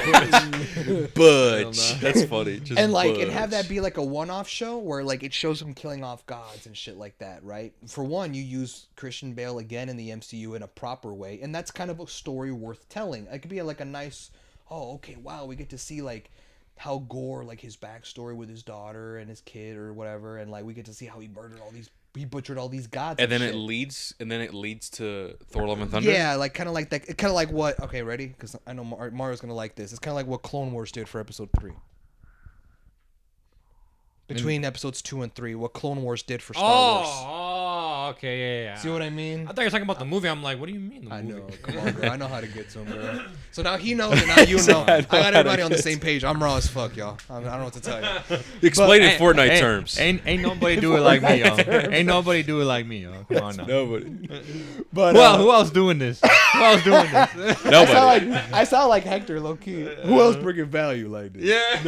That's funny. Just And like Butch. and have that be like a one-off show where like it shows him killing off gods and shit like that, right? For one, you use Christian Bale again in the MCU in a proper way, and that's kind of a story worth telling. It could be like a nice, oh, okay, wow, we get to see like how Gore, like his backstory with his daughter and his kid or whatever, and like we get to see how he butchered all these gods. And then shit. it leads to Thor: Love and Thunder. Yeah, like kind of like that. Kind of like what? Okay, ready? Because I know Mario's gonna like this. It's kind of like what Clone Wars did for episode 3. Between episodes 2 and 3, what Clone Wars did for Star Wars. Oh, okay, yeah. See what I mean? I thought you were talking about the movie. I'm like, what do you mean the I movie? know. Come on, girl. I know how to get to him, girl. So now he knows, and now you know. I got everybody on the same page. I'm raw as fuck, y'all. I don't know what to tell you. Explain in Fortnite terms. Ain't nobody do it like me, yo. Ain't nobody do it like me, yo. Come on now. Nobody. But Who else doing this? Who else doing this? Nobody. I sound like Hector, low key. Who else bringing value like this? Yeah.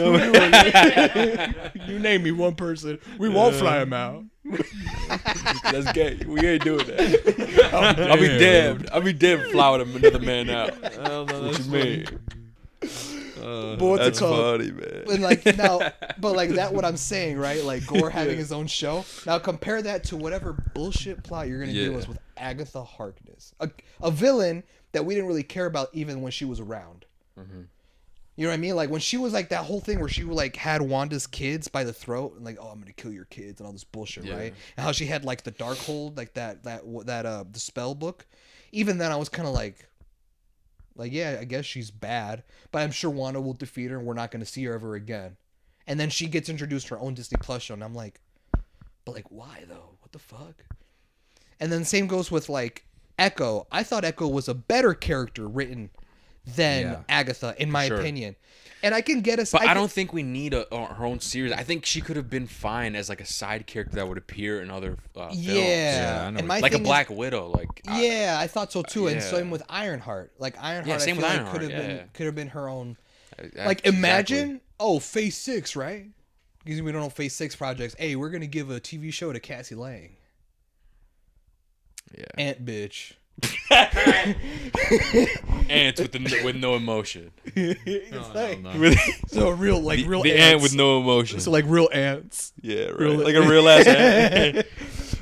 You name me one person. We won't fly him out. That's gay. We ain't doing that. I'll be damned. I'll be damned flying another man out. What you mean? But what's That's it called? funny, man. And like now, but like that, what I'm saying, right? Like Gore having his own show. Now compare that to whatever bullshit plot you're gonna give us with Agatha Harkness, a villain that we didn't really care about even when she was around. Mm-hmm. You know what I mean? Like when she was like that whole thing where she like had Wanda's kids by the throat and like, oh, I'm gonna kill your kids and all this bullshit, right? And how she had like the Darkhold, like that the spell book. Even then, I was kind of like, yeah, I guess she's bad, but I'm sure Wanda will defeat her and we're not gonna see her ever again. And then she gets introduced to her own Disney Plus show, and I'm like, but like, why though? What the fuck? And then same goes with like Echo. I thought Echo was a better character written than Agatha, in my opinion. And I can get us. But I don't think we need her own series. I think she could have been fine as like a side character that would appear in other films. Yeah, I know and my like a thing Black Widow. Like I thought so too. And same with Ironheart. Like Ironheart, same I feel with like Ironheart, could have been her own. Like imagine, Phase 6, right? Because we don't know Phase 6 projects. Hey, we're gonna give a TV show to Cassie Lang. Yeah. Ant bitch. Ants with no emotion. So real the ants. ant with no emotion. So like real ants. Yeah, right. Like a real ass ant.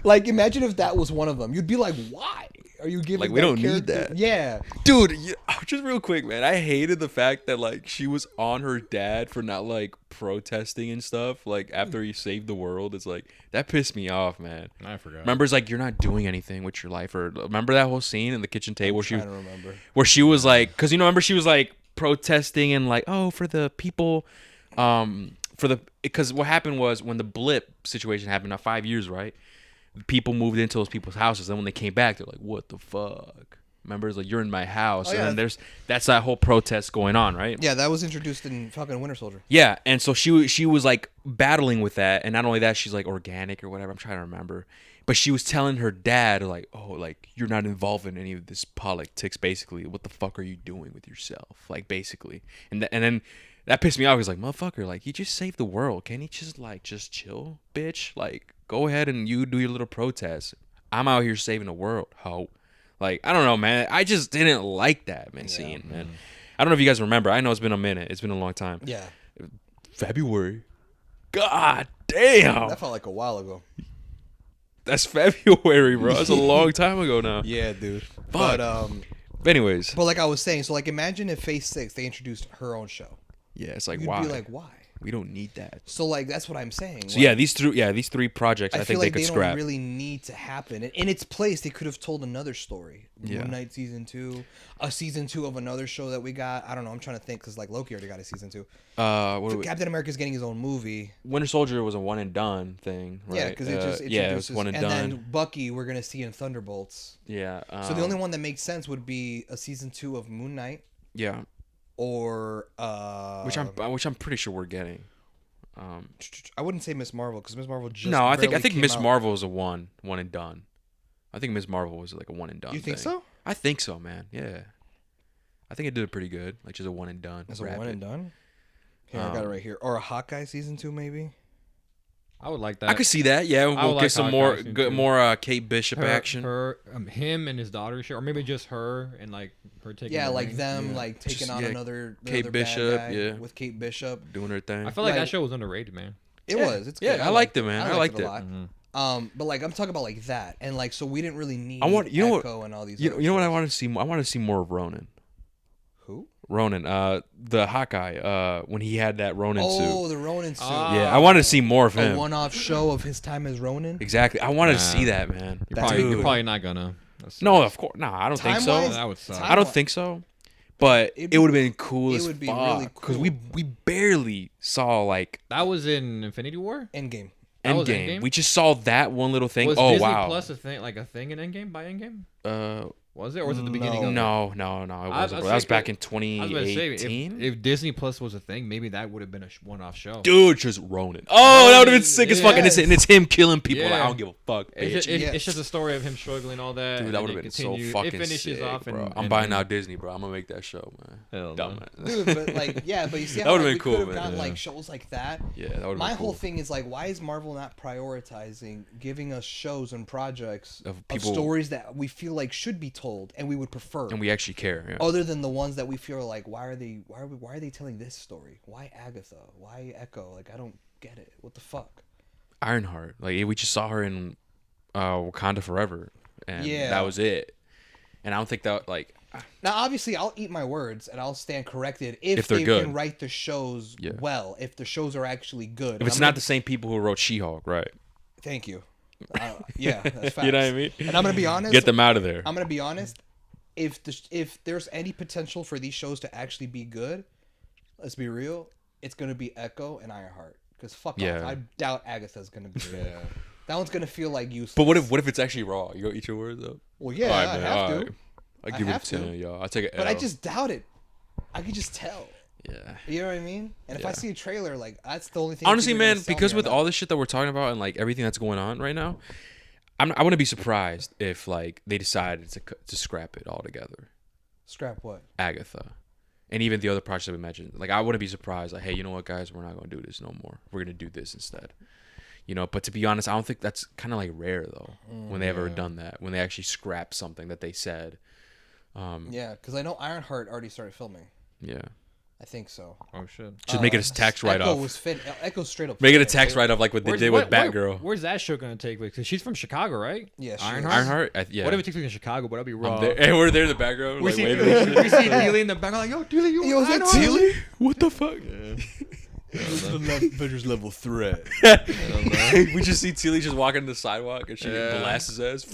Like imagine if that was one of them. You'd be like, why are you giving? Like we don't need character? that. Yeah, dude. Just real quick, man. I hated the fact that like she was on her dad for not like protesting and stuff. Like after he saved the world, it's like that pissed me off, man. I forgot. Remember, it's like you're not doing anything with your life. Or remember that whole scene in the kitchen table where she was like, because remember she was like protesting and like, oh, for the people, because what happened was when the blip situation happened, now 5 years, right? People moved into those people's houses. Then when they came back, they're like, what the fuck? Remember, it's like, you're in my house. And then that's that whole protest going on, right? Yeah, that was introduced in Falcon Winter Soldier. Yeah, and so she was like battling with that. And not only that, she's like organic or whatever. I'm trying to remember. But she was telling her dad, like, oh, like, you're not involved in any of this politics, basically. What the fuck are you doing with yourself? Like, basically. And then that pissed me off. He's like, motherfucker, like, he just saved the world. Can't he just chill, bitch? Like, go ahead and you do your little protest. I'm out here saving the world, ho. Like, I don't know, man. I just didn't like that, man, scene, man. I don't know if you guys remember. I know it's been a minute. It's been a long time. Yeah. February. God damn. That felt like a while ago. That's February, bro. That's a long time ago now. Yeah, dude. Fuck. But anyways. But like I was saying, so like imagine if Phase 6 they introduced her own show. Yeah, it's like You'd why? be like, why? We don't need that. So like that's what I'm saying. So like, these three projects I think feel like they could don't scrap. really need to happen. In its place, they could have told another story. Yeah. Moon Knight season 2, a season 2 of another show that we got. I don't know. I'm trying to think because like Loki already got a season 2. Captain America's getting his own movie. Winter Soldier was a one and done thing, right? Yeah, because it was one and done. And then Bucky, we're gonna see in Thunderbolts. Yeah. So the only one that makes sense would be a season 2 of Moon Knight. Yeah. Or which I'm pretty sure we're getting. I wouldn't say Miss Marvel because Miss Marvel just I think Miss Marvel is a one and done. I think Miss Marvel was like a one and done. You think so? I think so, man. Yeah. I think it did pretty good. Like just a one and done. It's a one and done. Here, I got it right here. Or a Hawkeye season 2 maybe. I would like that. I could see that. Yeah, we'll like get some more Kate Bishop action. Him and his daughter shit, or maybe just her and like her taking. Yeah, like them like taking on another Kate Bishop. Yeah, with Kate Bishop doing her thing. I feel like that show was underrated, man. It was. It's good. I liked it, man. I liked it a lot. Mm-hmm. But like I'm talking about like that, and like so we didn't really need. Echo and all these. You know what I want to see? I want to see more of Ronan. Who? Ronan, the Hawkeye, when he had that Ronan suit. Oh, the Ronan suit. Yeah, I wanted to see more of him. A one-off show of his time as Ronan. Exactly. I wanted to see that, man. You're probably not gonna. No, of course. No, I don't think so. That would suck. I don't think so. But it would have been cool as fuck. It would be really cool. Because we barely saw like... That was in Infinity War? Endgame. Endgame. We just saw that one little thing. Was Disney Plus a thing in Endgame by Endgame? Was it, or was it the beginning of it? No, it wasn't. That was back in 2018. If Disney Plus was a thing, maybe that would have been a one-off show. Dude, just Ronan. Oh, that would have been sick as fuck. And it's him killing people. Yeah. Like, I don't give a fuck, bitch. It's just a story of him struggling, all that. Dude, that would have been so fucking it finishes sick, off bro. I'm buying out Disney, bro. I'm gonna make that show, man. Hell dumb, no. Dude, but like, yeah, but you see that how would have like, been cool, man. Gotten like shows like that. Yeah, that would. My whole thing is like, why is Marvel not prioritizing giving us shows and projects of stories that we feel like should be told told, and we would prefer. And we actually care. Yeah. Other than the ones that we feel like, why are they telling this story? Why Agatha? Why Echo? Like, I don't get it. What the fuck? Ironheart. Like we just saw her in Wakanda Forever, and that was it. And I don't think that like. Now, obviously, I'll eat my words and I'll stand corrected if they good. can write the shows well. If the shows are actually good. If it's not the same people who wrote She-Hulk, right? Thank you. Yeah, that's facts. You know what I mean? And I'm gonna be honest. Get them out of there. I'm gonna be honest. If there's any potential for these shows to actually be good, let's be real, it's gonna be Echo and Ironheart. Because fuck off, I doubt Agatha's gonna be good. Yeah. That one's gonna feel like useless. But what if it's actually raw? You go eat your words up. Well, yeah, I have to. I give it a 10, y'all. I take it. But I just doubt it. I could just tell. Yeah. You know what I mean? And if I see a trailer, like that's the only thing. Honestly, man, because with all this shit that we're talking about and like everything that's going on right now, I wouldn't be surprised if like they decided to scrap it altogether. Scrap what? Agatha, and even the other projects that we mentioned. Like I wouldn't be surprised. Like, hey, you know what, guys, we're not gonna do this no more. We're gonna do this instead. You know, but to be honest, I don't think that's kind of like rare though when they've ever done that. When they actually scrap something that they said. Yeah, because I know Ironheart already started filming. Yeah. I think so. Oh shit! Should make it a tax write-off. Echo straight up. Make it a tax write-off like what they did with Batgirl. Where's that show gonna take place? Because she's from Chicago, right? Yeah, Ironheart. Yeah. What if it takes place in Chicago? But that'd be raw. Hey, we're there in the background. We like, see Thiele in the background. Like, yo, Thiele, yo, is that Thiele? What the fuck? Avengers level threat. We just see Thiele just walking the sidewalk and she blasts his ass.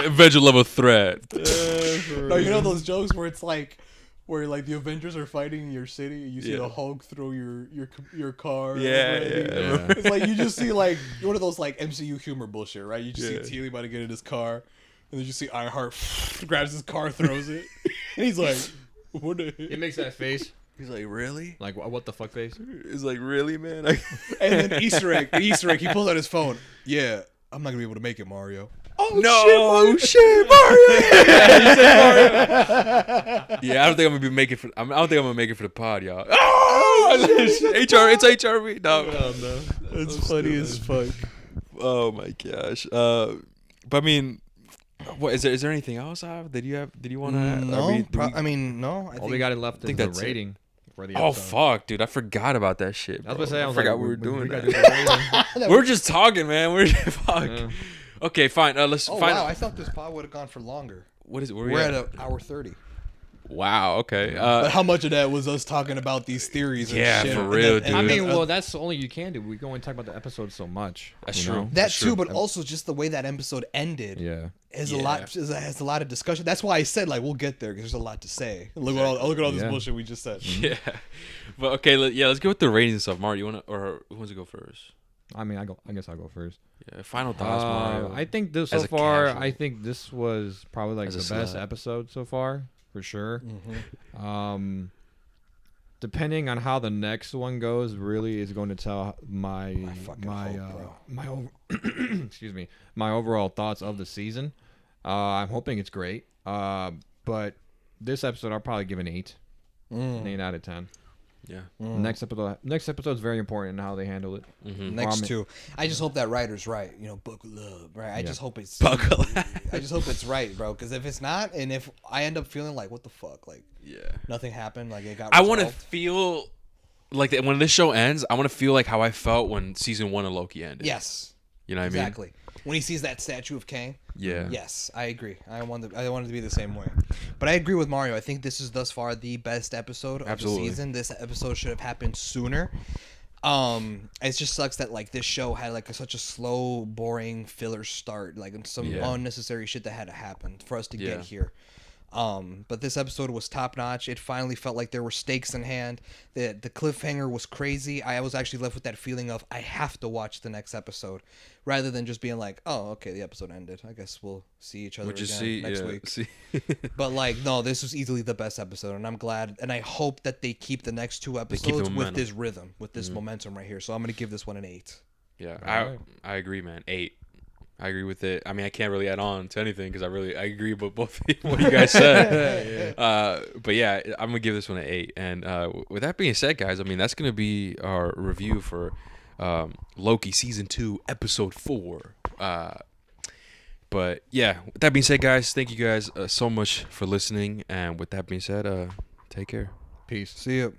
Avenger level threat. No, you know those jokes where it's like. Where like the Avengers are fighting in your city, and you see the Hulk throw your car. Yeah. It's like you just see like one of those like MCU humor bullshit, right? You just see Thiele about to get in his car, and then you see Ironheart grabs his car, throws it, and he's like, "What?" He makes that face. He's like, "Really? Like what the fuck face?" He's like, "Really, man?" And then Easter egg. He pulls out his phone. Yeah, I'm not gonna be able to make it, Mario. Oh no! Shit, Mario! Yeah, I don't think I'm gonna be making for. I don't think I'm gonna make it for the pod, y'all. Oh, it's HRV. No, That's funny as fuck. Oh my gosh. But I mean, what is there? Is there anything else? Did you want to? No, no. All we got it left is the rating. For the episode. Fuck, dude! I forgot about that shit. Bro. I forgot we were doing that. We're just talking, man. We're fuck. Yeah. Okay, fine. Let's. Wow! I thought this pod would have gone for longer. What is it? We're at an hour 30. Wow. Okay. But how much of that was us talking about these theories? And shit? For real, dude. I mean, well, that's all you can do. We go and talk about the episode so much. That's true. That's true, but also just the way that episode ended. Yeah. Has a lot of discussion. That's why I said like we'll get there because there's a lot to say. Look at all this bullshit we just said. Yeah. But okay, let's go with the ratings and stuff. Mario, you wanna or who wants to go first? I mean, I guess I'll go first. Yeah. Final thoughts, Mario. I think this so far. I think this was probably like the best episode so far for sure. Mm-hmm. Depending on how the next one goes, really is going to tell my excuse me, my overall thoughts of the season. I'm hoping it's great. But this episode I'll probably give an 8. An 8 out of 10. Yeah. Next episode is very important in how they handle it. Mm-hmm. Next two. I just hope that writer's right. You know, buckle up, right? I just hope it's buckle. I just hope it's right, bro. Because if it's not, and if I end up feeling like, what the fuck, like, nothing happened, like it got. I want to feel like that when this show ends. I want to feel like how I felt when season 1 of Loki ended. Yes. You know what I mean? Exactly. When he sees that statue of Kang. Yeah. Yes, I agree. I want it to be the same way. But I agree with Mario. I think this is thus far the best episode of the season. This episode should have happened sooner. It just sucks that like this show had like such a slow, boring filler start, like some unnecessary shit that had to happen for us to get here. But this episode was top notch. It finally felt like there were stakes in hand. The cliffhanger was crazy. I was actually left with that feeling of I have to watch the next episode, rather than just being like, oh, okay, the episode ended. I guess we'll see each other next week. But like, no, this was easily the best episode, and I'm glad. And I hope that they keep the next 2 episodes with this rhythm, with this momentum right here. So I'm gonna give this one an 8. Yeah, I agree, man. 8. I agree with it. I mean, I can't really add on to anything because I agree with both what you guys said. But yeah, I'm gonna give this one an 8. And with that being said, guys, I mean that's gonna be our review for Loki season 2, episode 4. But But yeah, with that being said, guys, thank you guys so much for listening. And with that being said, take care. Peace. See ya.